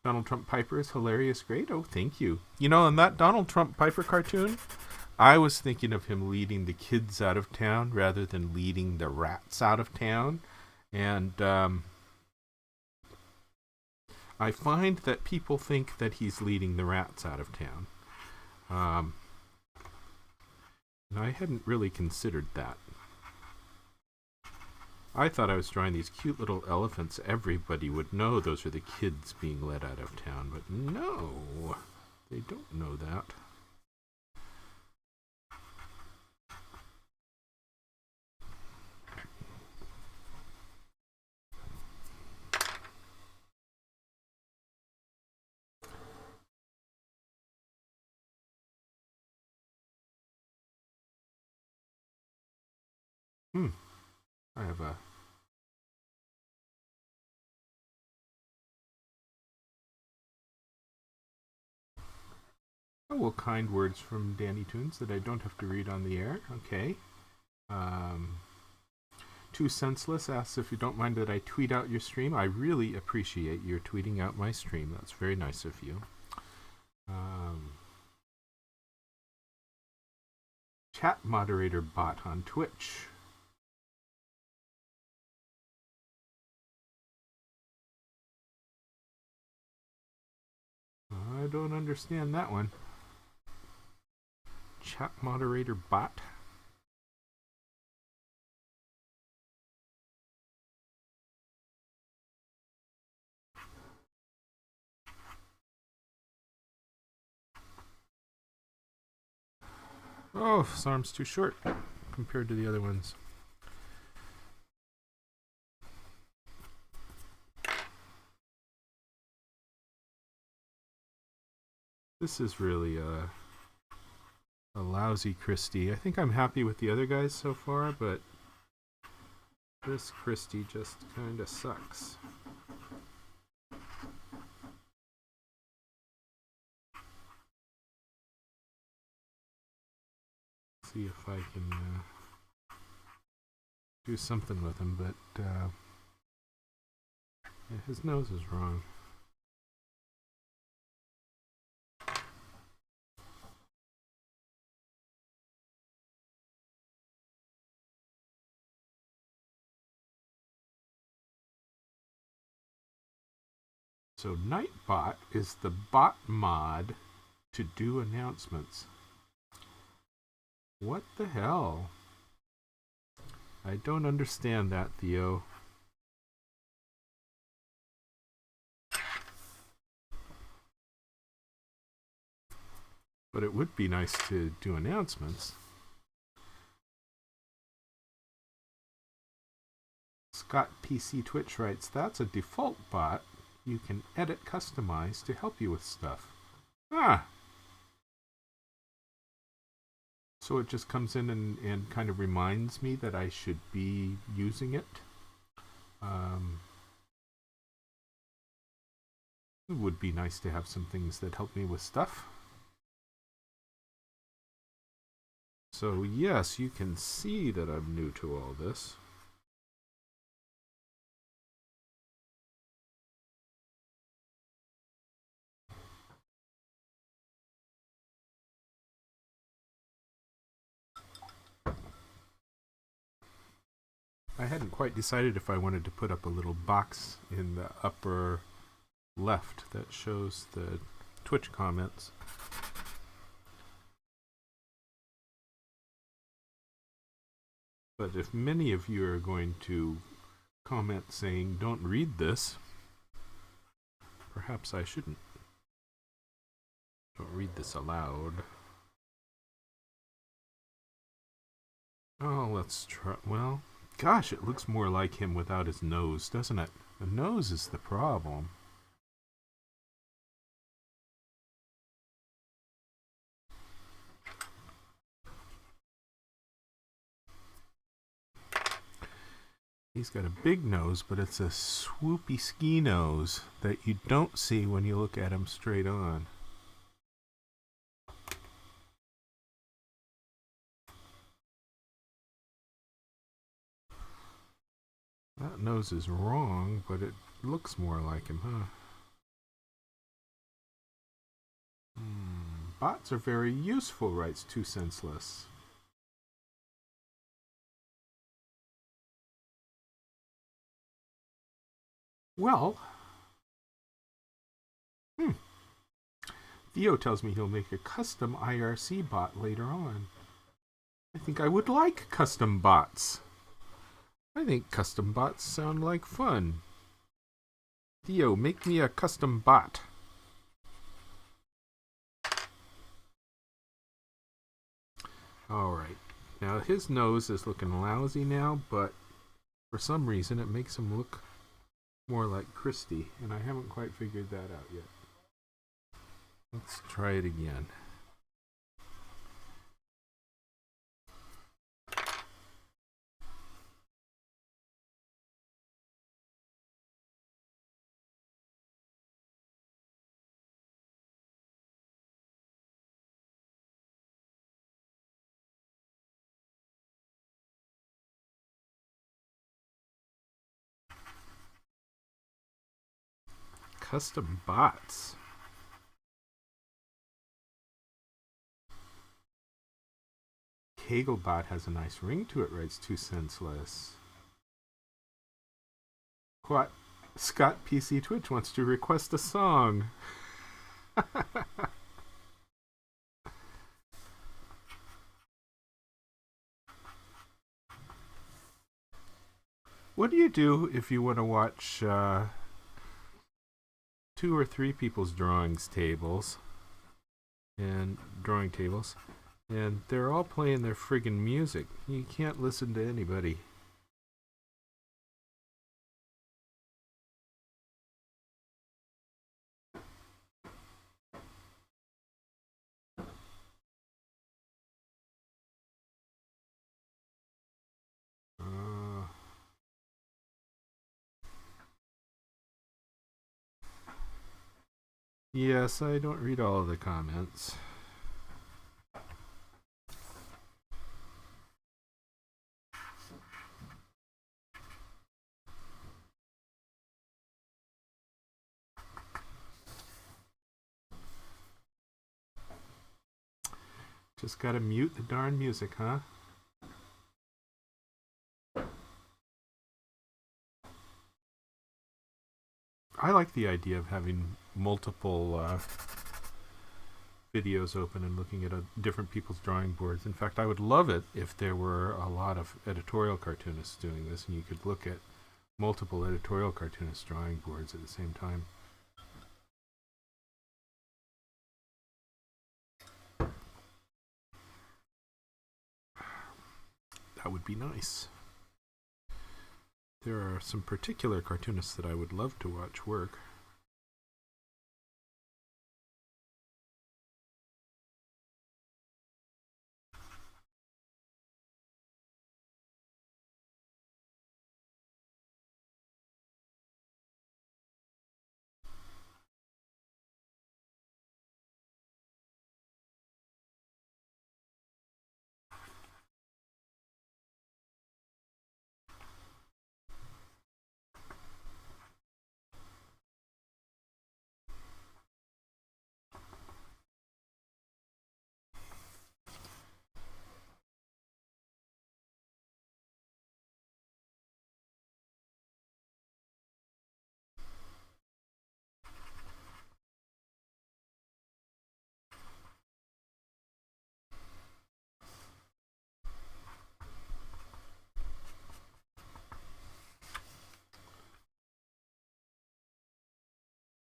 Donald Trump Piper is hilarious, great. Oh, thank you. You know, in that Donald Trump Piper cartoon, I was thinking of him leading the kids out of town rather than leading the rats out of town. And I find that people think that he's leading the rats out of town. And I hadn't really considered that. I thought I was drawing these cute little elephants. Everybody would know those are the kids being led out of town. But no, they don't know that. I have a... Oh, well, kind words from Danny Tunes that I don't have to read on the air. Okay. Two Senseless asks if you don't mind that I tweet out your stream. I really appreciate your tweeting out my stream. That's very nice of you. Chat moderator bot on Twitch. I don't understand that one. Chat moderator bot. Oh, this arm's too short compared to the other ones. This is really a lousy Christie. I think I'm happy with the other guys so far, but this Christie just kind of sucks. See if I can do something with him, but yeah, his nose is wrong. So Nightbot is the bot mod to do announcements. What the hell? I don't understand that, Theo. But it would be nice to do announcements. Scott PC Twitch writes, that's a default bot you can edit, customize to help you with stuff. Ah! So it just comes in and kind of reminds me that I should be using it. It would be nice to have some things that help me with stuff. So yes, you can see that I'm new to all this. I hadn't quite decided if I wanted to put up a little box in the upper left that shows the Twitch comments. But if many of you are going to comment saying, don't read this, perhaps I shouldn't. Don't read this aloud. Oh, let's try. Well, gosh, it looks more like him without his nose, doesn't it? The nose is the problem. He's got a big nose, but it's a swoopy ski nose that you don't see when you look at him straight on. That nose is wrong, but it looks more like him, huh? Bots are very useful, writes Two Senseless. Well, Theo tells me he'll make a custom IRC bot later on. I think I would like custom bots. I think custom bots sound like fun. Theo, make me a custom bot. Alright, now his nose is looking lousy now, but for some reason it makes him look more like Christy, and I haven't quite figured that out yet. Let's try it again. Custom bots. Kagelbot has a nice ring to it, writes Two Senseless. What? Scott PC Twitch wants to request a song. What do you do if you want to watch 2 or 3 people's drawing tables, and they're all playing their friggin' music? You can't listen to anybody. Yes, I don't read all of the comments. Just gotta mute the darn music, huh? I like the idea of having multiple videos open and looking at different people's drawing boards. In fact, I would love it if there were a lot of editorial cartoonists doing this, and you could look at multiple editorial cartoonists' drawing boards at the same time. That would be nice. There are some particular cartoonists that I would love to watch work.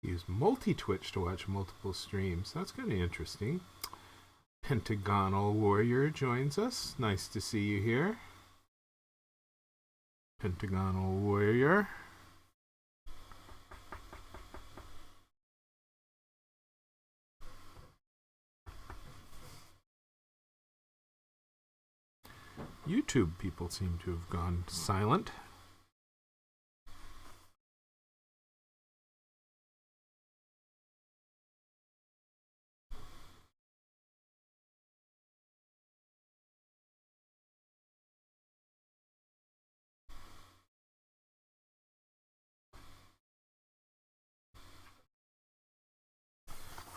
Use multi-Twitch to watch multiple streams. That's kind of interesting. Pentagonal Warrior joins us. Nice to see you here. Pentagonal Warrior. YouTube people seem to have gone silent.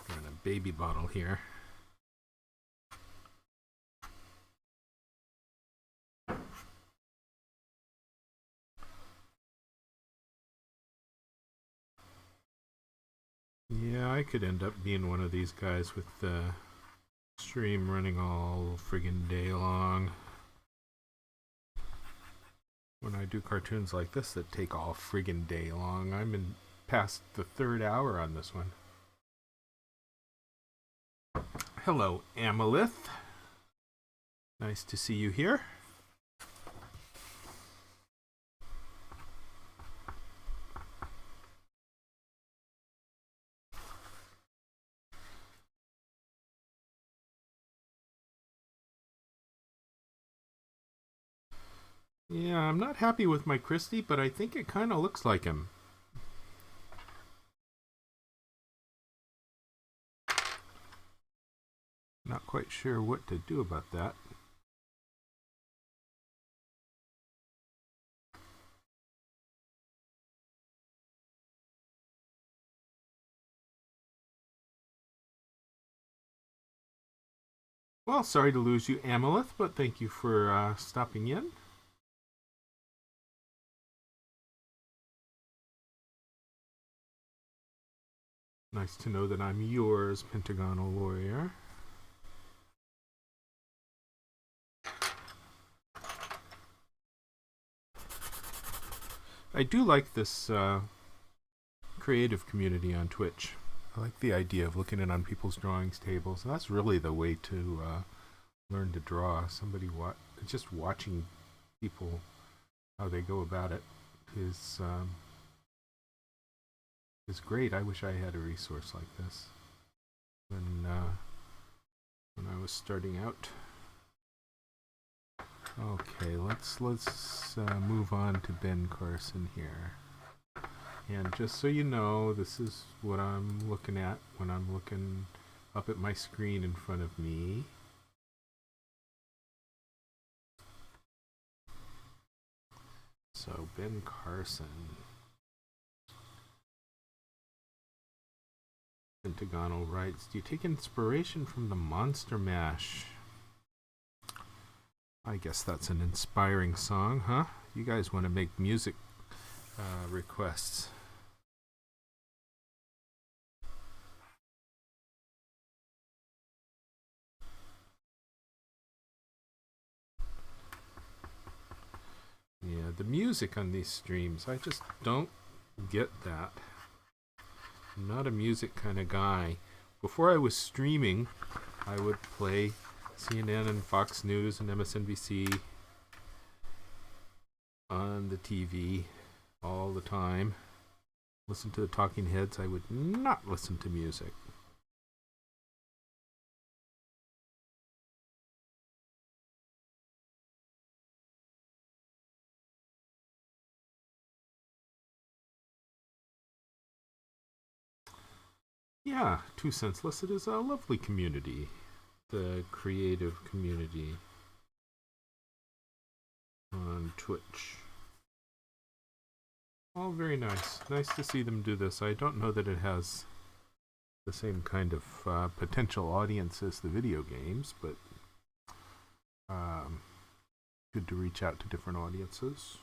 Got a baby bottle here. Yeah, I could end up being one of these guys with the stream running all friggin' day long. When I do cartoons like this that take all friggin' day long, I'm in past the 3rd hour on this one. Hello, Amalith. Nice to see you here. Yeah, I'm not happy with my Christie, but I think it kind of looks like him. Not quite sure what to do about that. Well, sorry to lose you, Amalith, but thank you for stopping in. Nice to know that I'm yours, Pentagonal Warrior. I do like this creative community on Twitch. I like the idea of looking in on people's drawings tables. That's really the way to learn to draw. Just watching people, how they go about it is great. I wish I had a resource like this when I was starting out. Okay, let's move on to Ben Carson here. And just so you know, this is what I'm looking at when I'm looking up at my screen in front of me. So Ben Carson. Pentagonal writes, do you take inspiration from the Monster Mash? I guess that's an inspiring song, huh? You guys want to make music requests. the music on these streams. I just don't get that. I'm not a music kind of guy. Before I was streaming, I would play CNN and Fox News and MSNBC on the TV all the time. Listen to the talking heads. I would not listen to music. Yeah, Two Senseless. It is a lovely community. The creative community on Twitch. All very nice. Nice to see them do this. I don't know that it has the same kind of potential audience as the video games, but good to reach out to different audiences.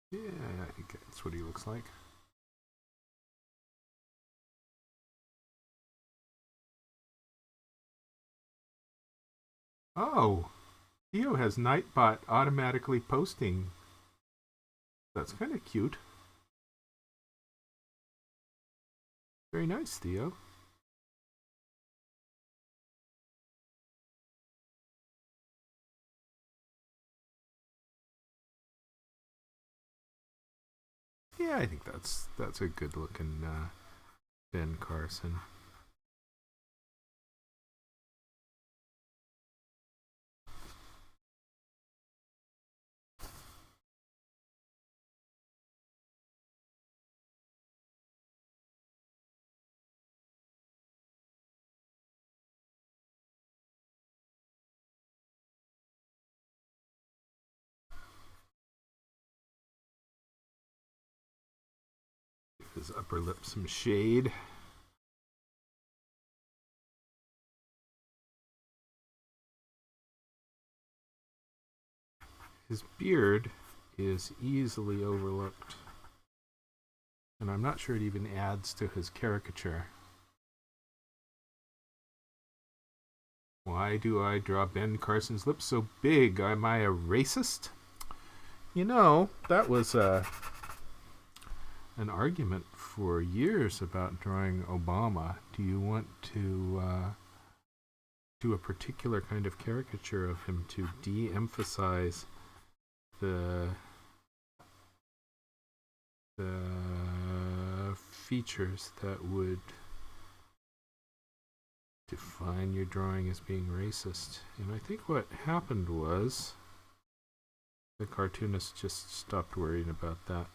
Yeah, I think that's what he looks like. Oh, Theo has Nightbot automatically posting. That's kind of cute. Very nice, Theo. Yeah, I think that's a good looking Ben Carson. His upper lip some shade. His beard is easily overlooked, and I'm not sure it even adds to his caricature. Why do I draw Ben Carson's lips so big? Am I a racist? You know, that was an argument for years about drawing Obama. Do you want to do a particular kind of caricature of him to de-emphasize the features that would define your drawing as being racist? And I think what happened was the cartoonist just stopped worrying about that.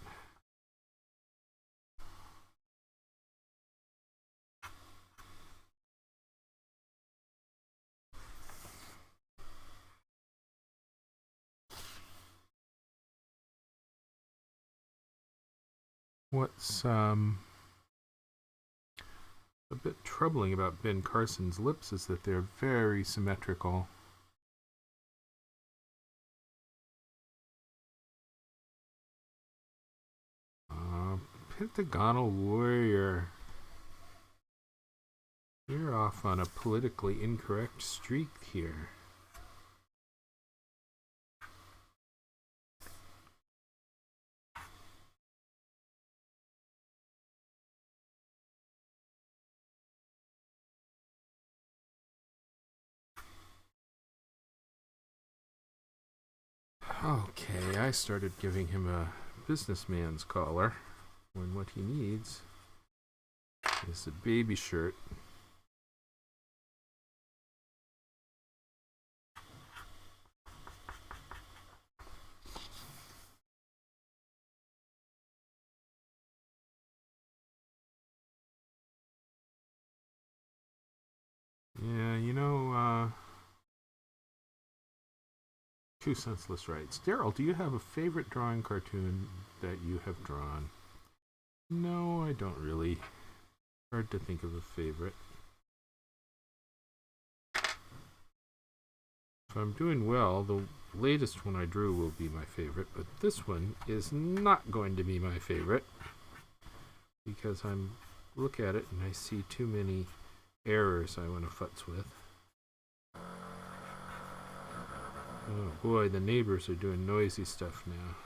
What's a bit troubling about Ben Carson's lips is that they're very symmetrical. Pentagonal Warrior. You're off on a politically incorrect streak here. Okay, I started giving him a businessman's collar when what he needs is a baby shirt. Yeah, you know, Two Senseless writes, Daryl, do you have a favorite drawing cartoon that you have drawn? No, I don't really. Hard to think of a favorite. If I'm doing well, the latest one I drew will be my favorite, but this one is not going to be my favorite because I'm look at it and I see too many errors I want to futz with. Oh boy, the neighbors are doing noisy stuff now.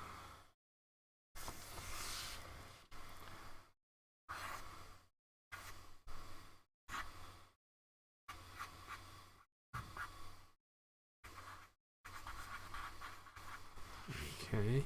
Okay.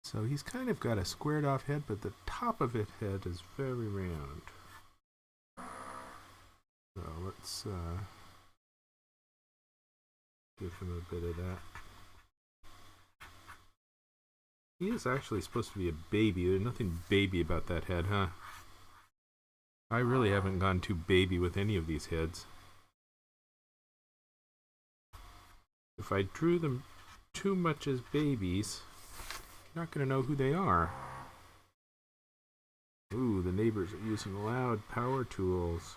So he's kind of got a squared off head, but the top of his head is very round. So let's give him a bit of that. He is actually supposed to be a baby. There's nothing baby about that head, huh? I really haven't gone too baby with any of these heads. If I drew them too much as babies, you're not going to know who they are. Ooh, the neighbors are using loud power tools.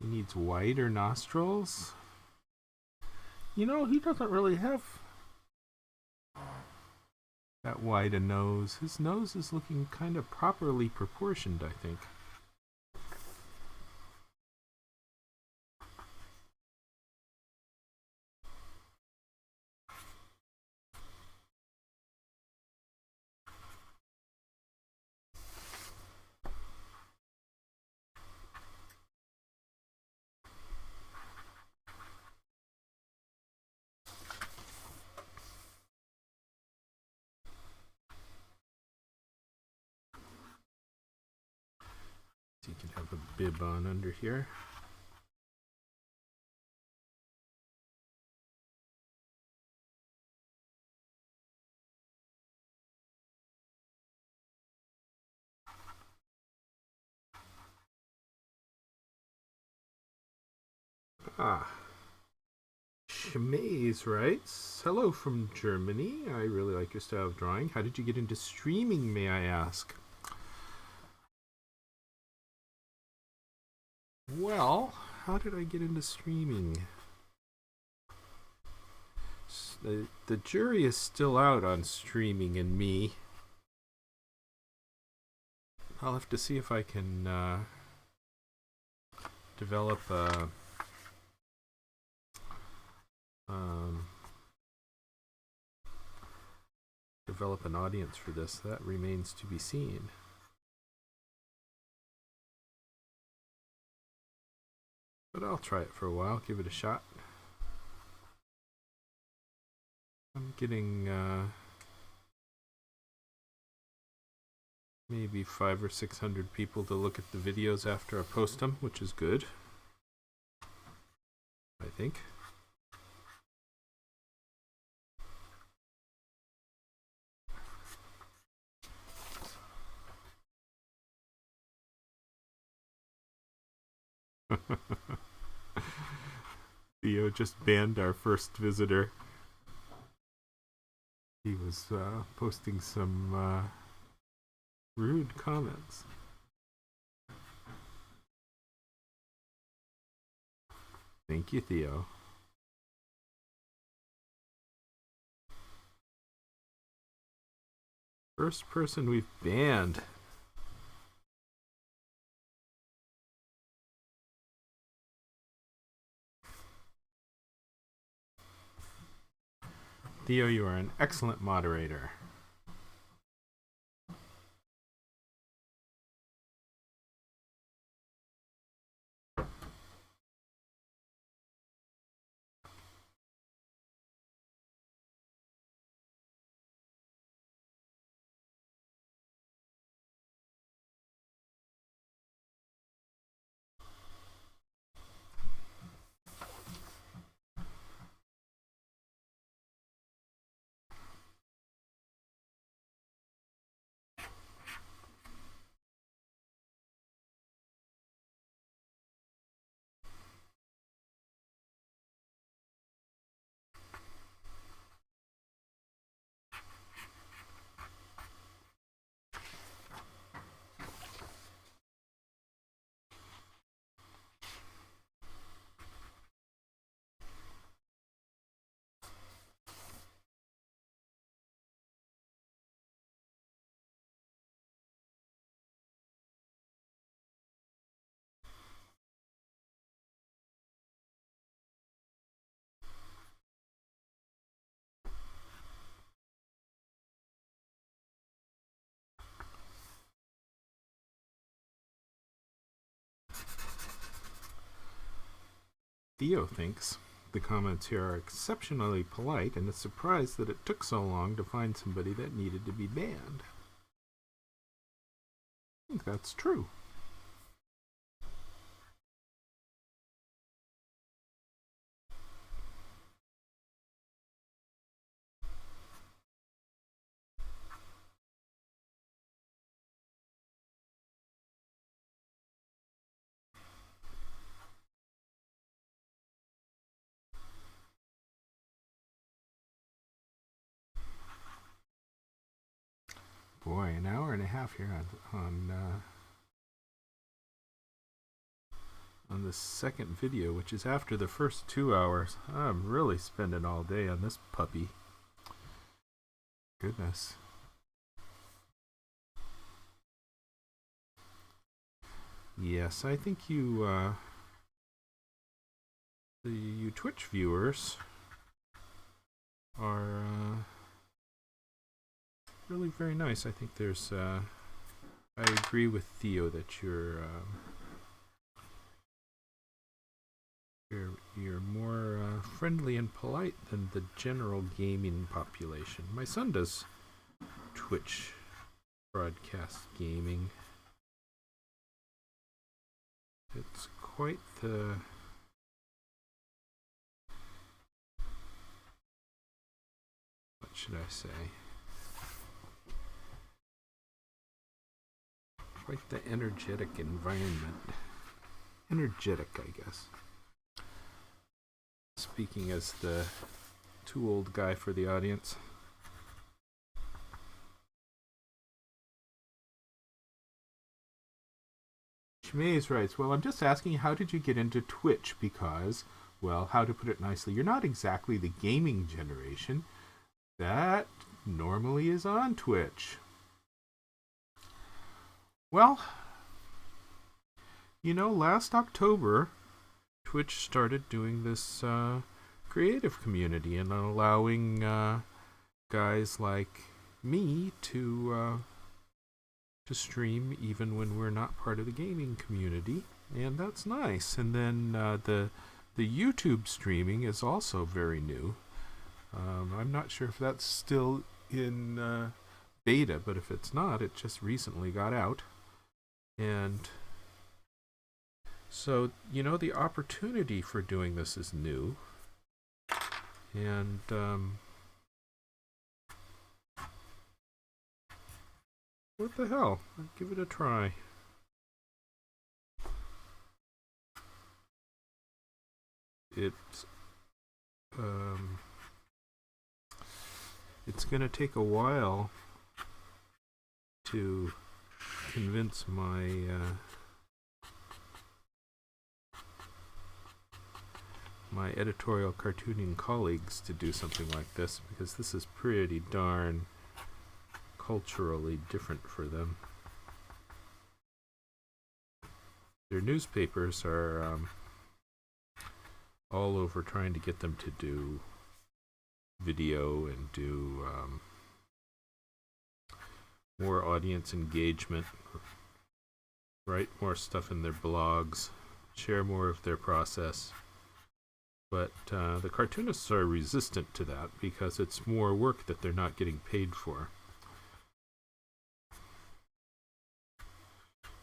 He needs wider nostrils. You know, he doesn't really have that wide a nose. His nose is looking kind of properly proportioned, I think. So you can have a bib on under here. Ah. Schmaze writes, hello from Germany. I really like your style of drawing. How did you get into streaming, may I ask? Well, how did I get into streaming? The jury is still out on streaming and me. I'll have to see if I can develop a develop an audience for this. That remains to be seen. But I'll try it for a while, give it a shot. I'm getting maybe 500 or 600 people to look at the videos after I post them, which is good, I think. Theo just banned our first visitor. He was posting some rude comments. Thank you, Theo. First person we've banned. Theo, you are an excellent moderator. Theo thinks the comments here are exceptionally polite and is surprised that it took so long to find somebody that needed to be banned. I think that's true. Boy, an hour and a half here on the second video, which is after the first 2 hours. I'm really spending all day on this puppy. Goodness. Yes, I think you Twitch viewers are really very nice. I think there's I agree with Theo that you're more friendly and polite than the general gaming population. My son does Twitch broadcast gaming. It's quite the what should I say? Quite the energetic environment. Energetic, I guess. Speaking as the too old guy for the audience. Shmaze writes, well, I'm just asking, how did you get into Twitch? Because, well, how to put it nicely, you're not exactly the gaming generation that normally is on Twitch. Well, you know, last October, Twitch started doing this creative community and allowing guys like me to stream even when we're not part of the gaming community, and that's nice. And then the YouTube streaming is also very new. I'm not sure if that's still in beta, but if it's not, it just recently got out. And so, you know, the opportunity for doing this is new. And what the hell? I'll give it a try. It's gonna take a while to convince my my editorial cartooning colleagues to do something like this, because this is pretty darn culturally different for them. Their newspapers are all over trying to get them to do video and do more audience engagement, write more stuff in their blogs, share more of their process. But the cartoonists are resistant to that because it's more work that they're not getting paid for.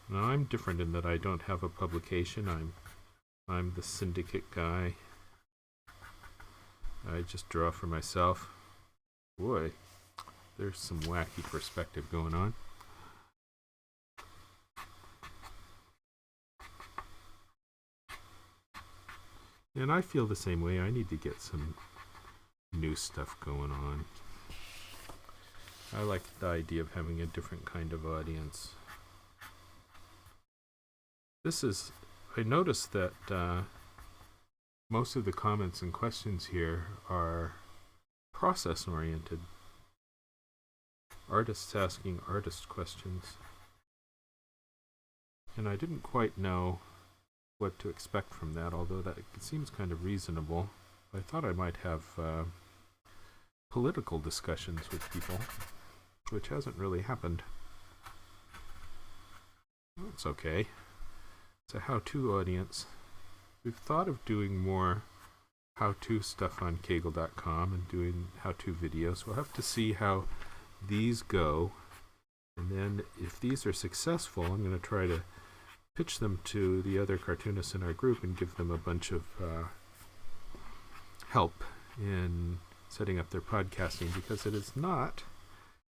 Now, I'm different in that I don't have a publication. I'm the syndicate guy. I just draw for myself. Boy, there's some wacky perspective going on. And I feel the same way. I need to get some new stuff going on. I like the idea of having a different kind of audience. I noticed that most of the comments and questions here are process-oriented. Artists asking artist questions. And I didn't quite know what to expect from that, although that it seems kind of reasonable. I thought I might have political discussions with people, which hasn't really happened. That's okay. It's a how-to audience. we've thought of doing more how-to stuff on Kaggle.com and doing how-to videos. We'll have to see how these go. And then if these are successful, I'm going to try to pitch them to the other cartoonists in our group and give them a bunch of help in setting up their podcasting, because it is not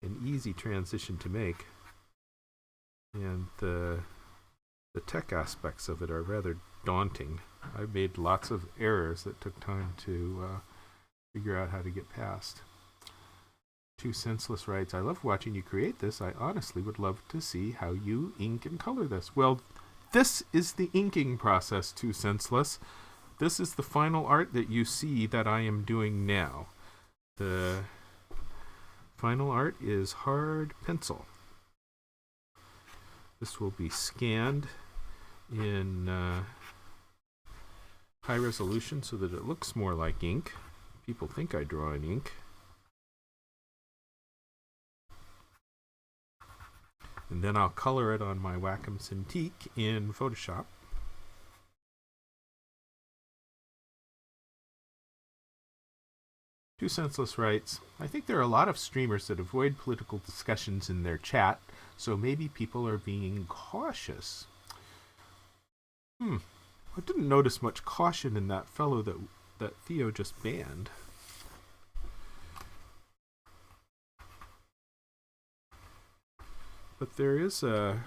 an easy transition to make, and the tech aspects of it are rather daunting. I made lots of errors that took time to figure out how to get past. Too Senseless writes, I love watching you create this. I honestly would love to see how you ink and color this. Well, this is the inking process, Too Senseless. This is the final art that you see that I am doing now. The final art is hard pencil. This will be scanned in high resolution so that it looks more like ink. People think I draw in ink. And then I'll color it on my Wacom Cintiq in Photoshop. Too Senseless writes, I think there are a lot of streamers that avoid political discussions in their chat, so maybe people are being cautious. I didn't notice much caution in that fellow that Theo just banned. But there is an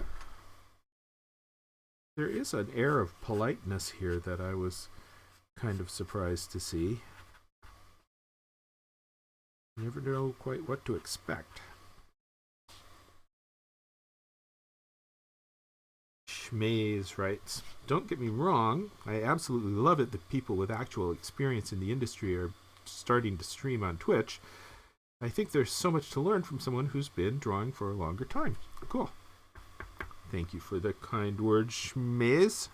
air of politeness here that I was kind of surprised to see. You never know quite what to expect. Schmaze writes, don't get me wrong, I absolutely love it that people with actual experience in the industry are starting to stream on Twitch. I think there's so much to learn from someone who's been drawing for a longer time. Cool. Thank you for the kind words, Schmaze.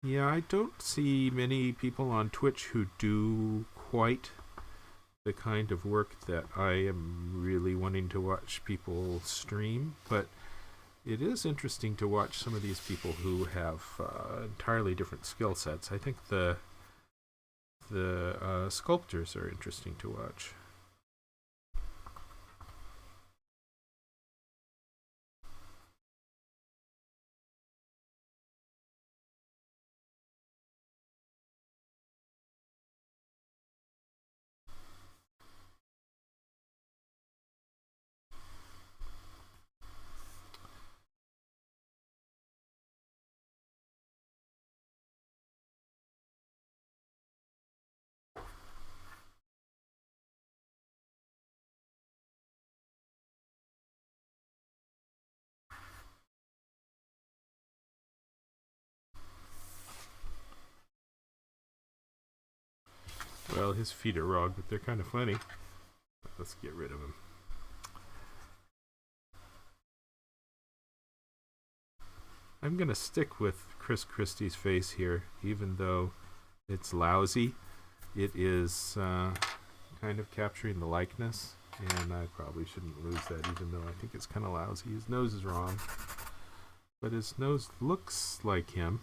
Yeah, I don't see many people on Twitch who do quite the kind of work that I am really wanting to watch people stream, but it is interesting to watch some of these people who have entirely different skill sets. I think the sculptors are interesting to watch. Well, his feet are wrong, but they're kind of funny. Let's get rid of him. I'm going to stick with Chris Christie's face here, even though it's lousy. It is kind of capturing the likeness, and I probably shouldn't lose that, even though I think it's kind of lousy. His nose is wrong, but his nose looks like him.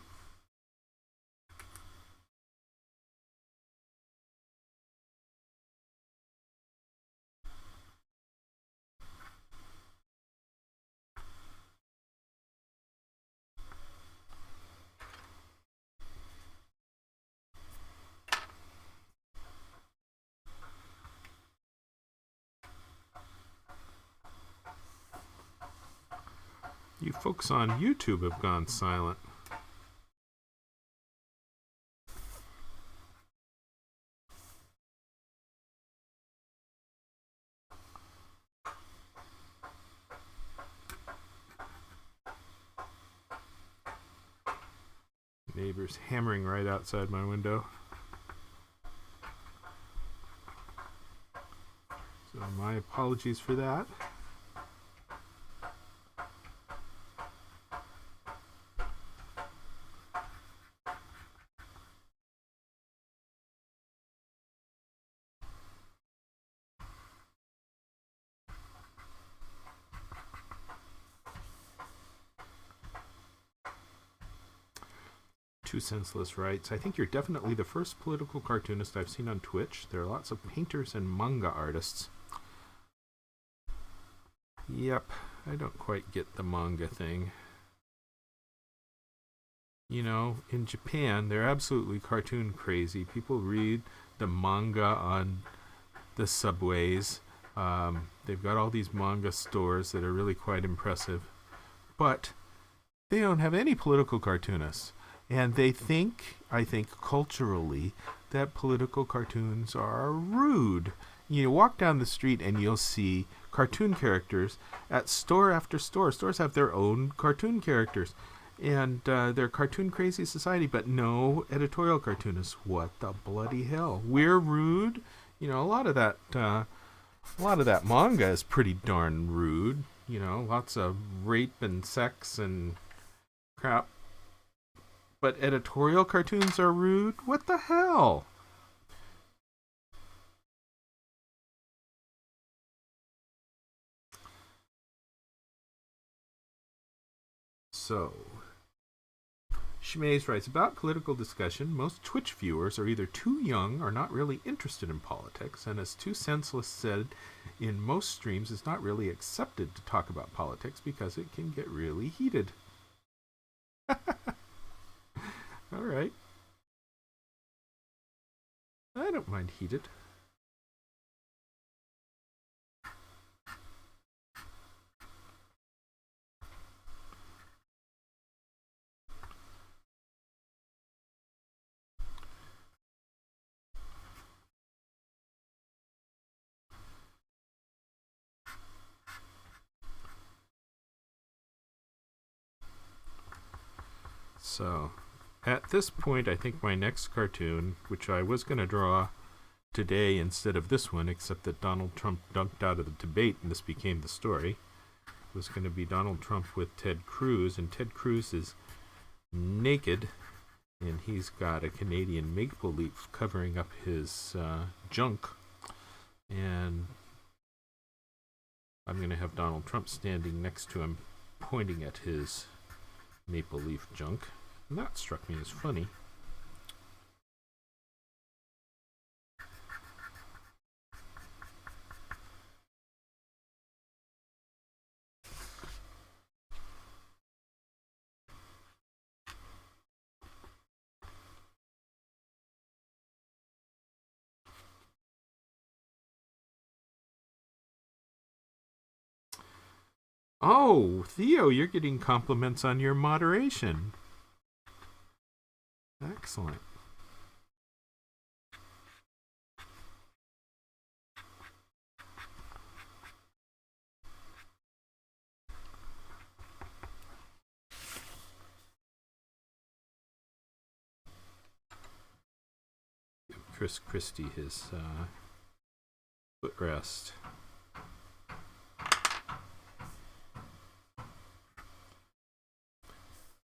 You folks on YouTube have gone silent. Neighbors hammering right outside my window. So my apologies for that. Too Senseless writes, I think you're definitely the first political cartoonist I've seen on Twitch. There are lots of painters and manga artists. Yep, I don't quite get the manga thing. You know, in Japan, they're absolutely cartoon crazy. People read the manga on the subways. They've got all these manga stores that are really quite impressive. But they don't have any political cartoonists. And they think, I think culturally, that political cartoons are rude. You walk down the street and you'll see cartoon characters at store after store. Stores have their own cartoon characters. And they're cartoon crazy society, but no editorial cartoonists. What the bloody hell? We're rude. You know, a lot of that manga is pretty darn rude. You know, lots of rape and sex and crap. But editorial cartoons are rude? What the hell? So, Schmaze writes, about political discussion, most Twitch viewers are either too young or not really interested in politics, and as Too Senseless said, in most streams it's not really accepted to talk about politics because it can get really heated. All right. I don't mind heated. So, at this point, I think my next cartoon, which I was going to draw today instead of this one, except that Donald Trump dunked out of the debate and this became the story, was going to be Donald Trump with Ted Cruz, and Ted Cruz is naked, and he's got a Canadian maple leaf covering up his junk, and I'm going to have Donald Trump standing next to him, pointing at his maple leaf junk, and that struck me as funny. Oh, Theo, you're getting compliments on your moderation. Excellent. Chris Christie his footrest.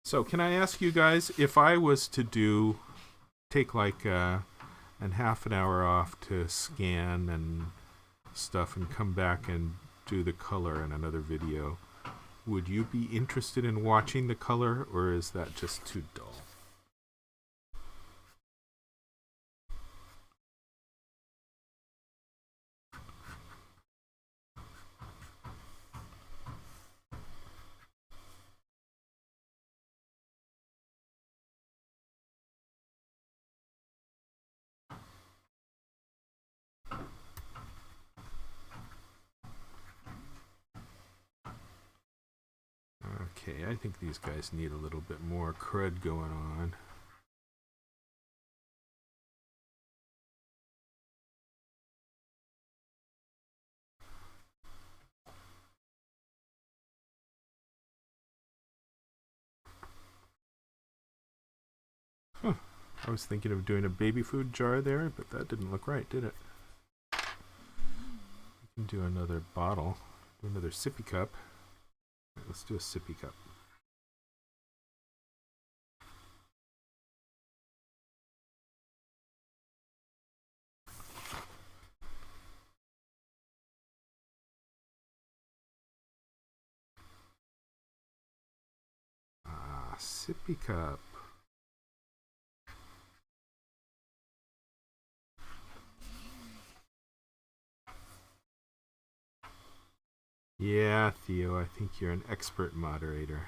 So can I ask you guys, if I was to take like an half an hour off to scan and stuff and come back and do the color in another video, would you be interested in watching the color, or is that just too dull? Okay, I think these guys need a little bit more crud going on. Huh. I was thinking of doing a baby food jar there, but that didn't look right, did it? We can do another bottle, do another sippy cup. Right, let's do a sippy cup. Ah, sippy cup. Yeah, Theo, I think you're an expert moderator.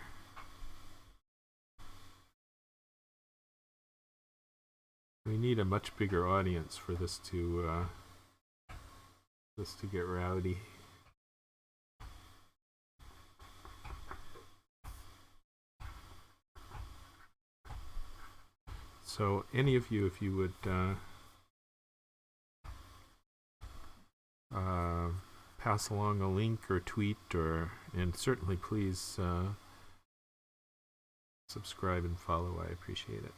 We need a much bigger audience for this to get rowdy. So any of you, if you would pass along a link or tweet, and certainly please subscribe and follow, I appreciate it.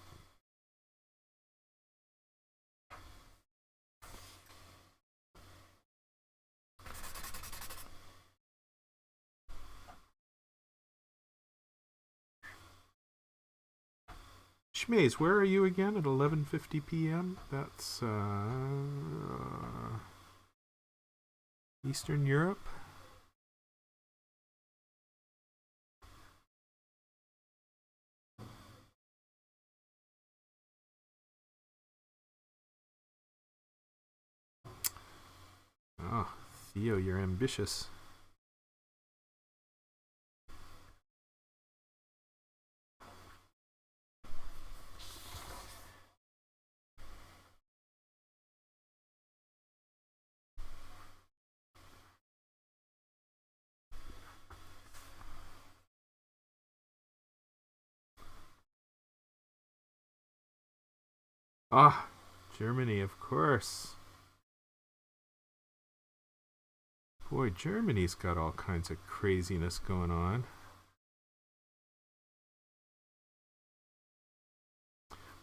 Schmaze, where are you again at 11:50 p.m.? That's Eastern Europe. Oh, Theo, you're ambitious. Ah, Germany, of course. Boy, Germany's got all kinds of craziness going on.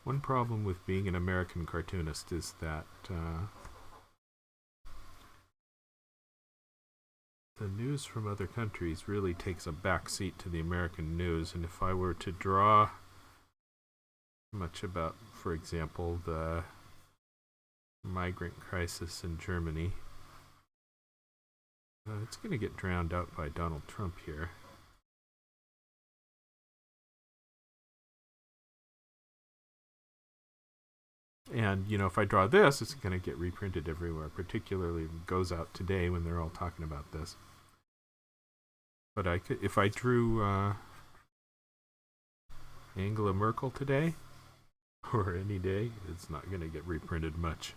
One problem with being an American cartoonist is that the news from other countries really takes a backseat to the American news. And if I were to draw much about, for example, the migrant crisis in Germany, it's going to get drowned out by Donald Trump here. And, you know, if I draw this, it's going to get reprinted everywhere, particularly goes out today when they're all talking about this. But I could, if I drew Angela Merkel today, or any day, it's not going to get reprinted much.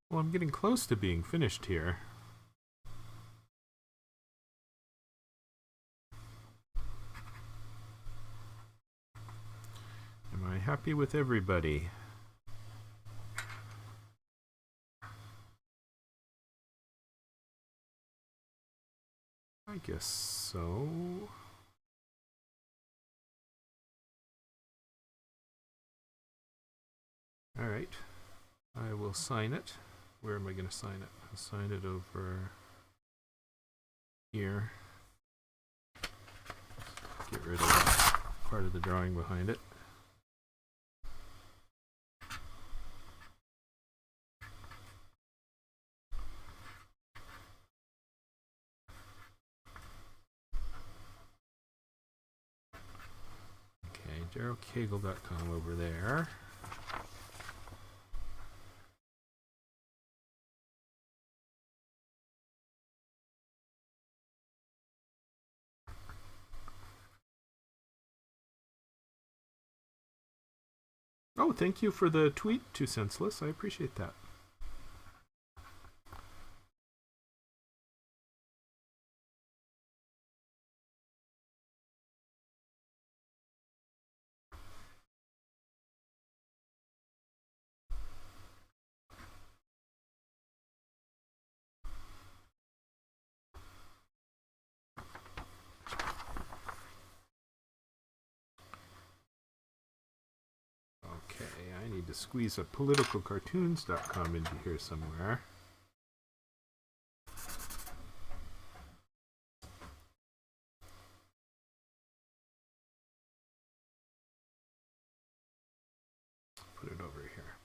Well, I'm getting close to being finished here. Am I happy with everybody? I guess so. All right. I will sign it. Where am I going to sign it? I'll sign it over here. Get rid of that part of the drawing behind it. Okay, darylcagle.com over there. Oh, thank you for the tweet, Too Senseless. I appreciate that. Okay, I need to squeeze a politicalcartoons.com into here somewhere. Put it over here.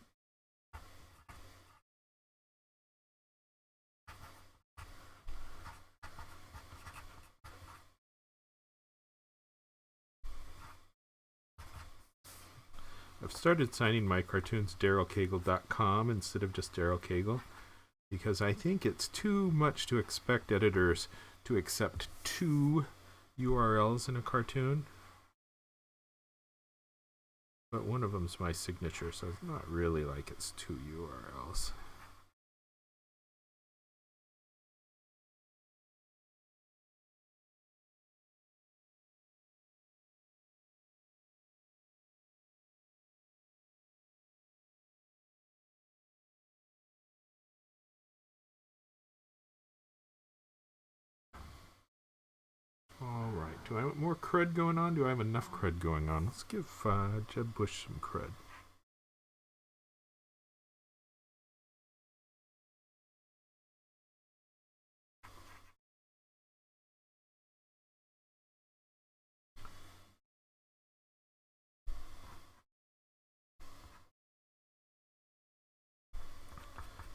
I've started signing my cartoons darylcagle.com instead of just Daryl Cagle, because I think it's too much to expect editors to accept 2 URLs in a cartoon. But one of them's my signature, so it's not really like it's 2 URLs. Alright, do I want more crud going on? Do I have enough crud going on? Let's give Jeb Bush some crud.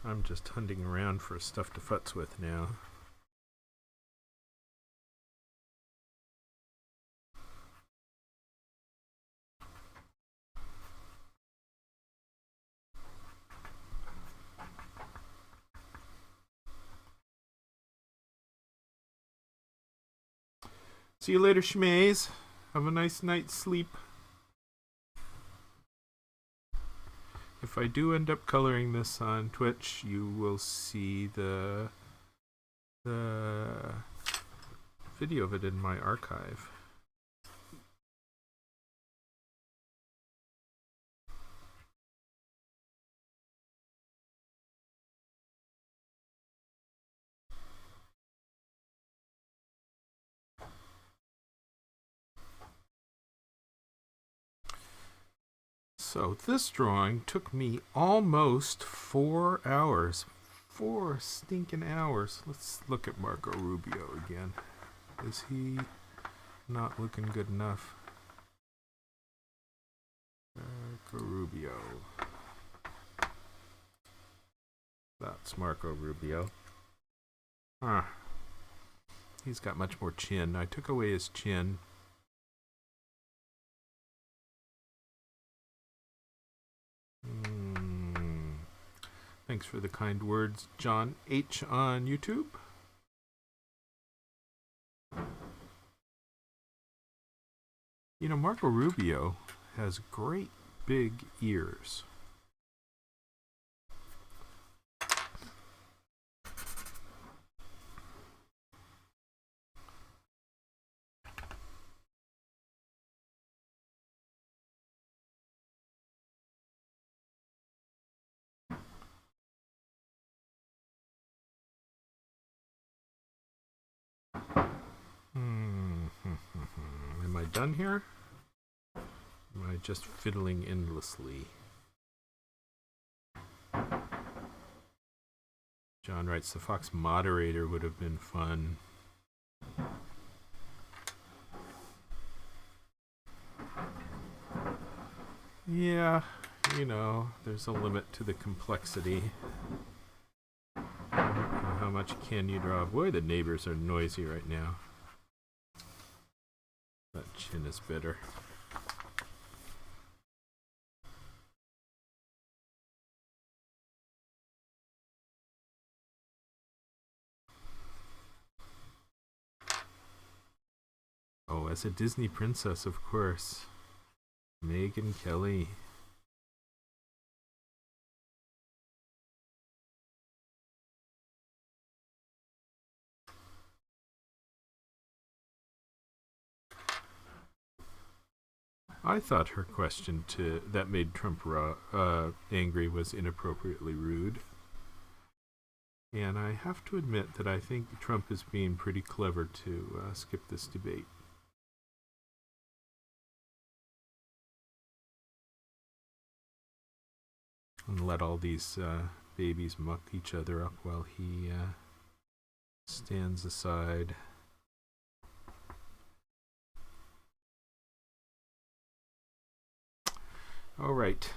I'm just hunting around for stuff to futz with now. See you later, schmaze. Have a nice night's sleep. If I do end up coloring this on Twitch, you will see the video of it in my archive. So this drawing took me almost 4 hours. 4 stinking hours. Let's look at Marco Rubio again. Is he not looking good enough? Marco Rubio. That's Marco Rubio. Huh. He's got much more chin. I took away his chin. Thanks for the kind words, John H. on YouTube. You know, Marco Rubio has great big ears. Am I done here? Am I just fiddling endlessly? John writes, the Fox moderator would have been fun. Yeah, you know, there's a limit to the complexity. How much can you draw? Boy, the neighbors are noisy right now. That chin is bitter. Oh, as a Disney princess, of course. Megyn Kelly. I thought her question that made Trump angry was inappropriately rude. And I have to admit that I think Trump is being pretty clever to skip this debate. And let all these babies muck each other up while he stands aside. All right.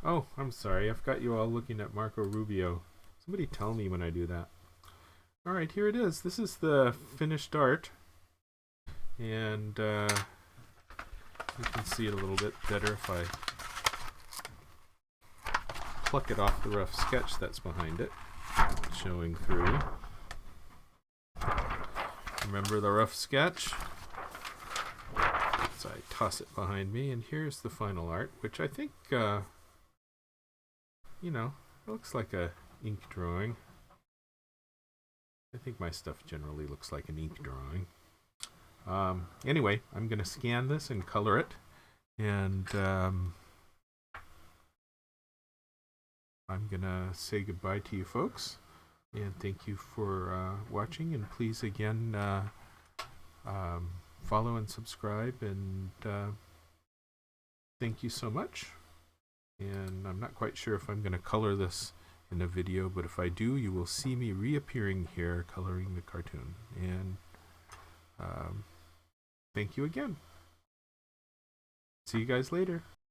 Oh, I'm sorry. I've got you all looking at Marco Rubio. Somebody tell me when I do that. All right, here it is. This is the finished art. And you can see it a little bit better if I pluck it off the rough sketch that's behind it, showing through. Remember the rough sketch? So I toss it behind me, and here's the final art, which I think, you know, looks like a ink drawing. I think my stuff generally looks like an ink drawing. Anyway, I'm going to scan this and color it, and I'm going to say goodbye to you folks, and thank you for watching, and please again follow and subscribe, and thank you so much. And I'm not quite sure if I'm going to color this in a video, but if I do, you will see me reappearing here coloring the cartoon. And thank you again. See you guys later.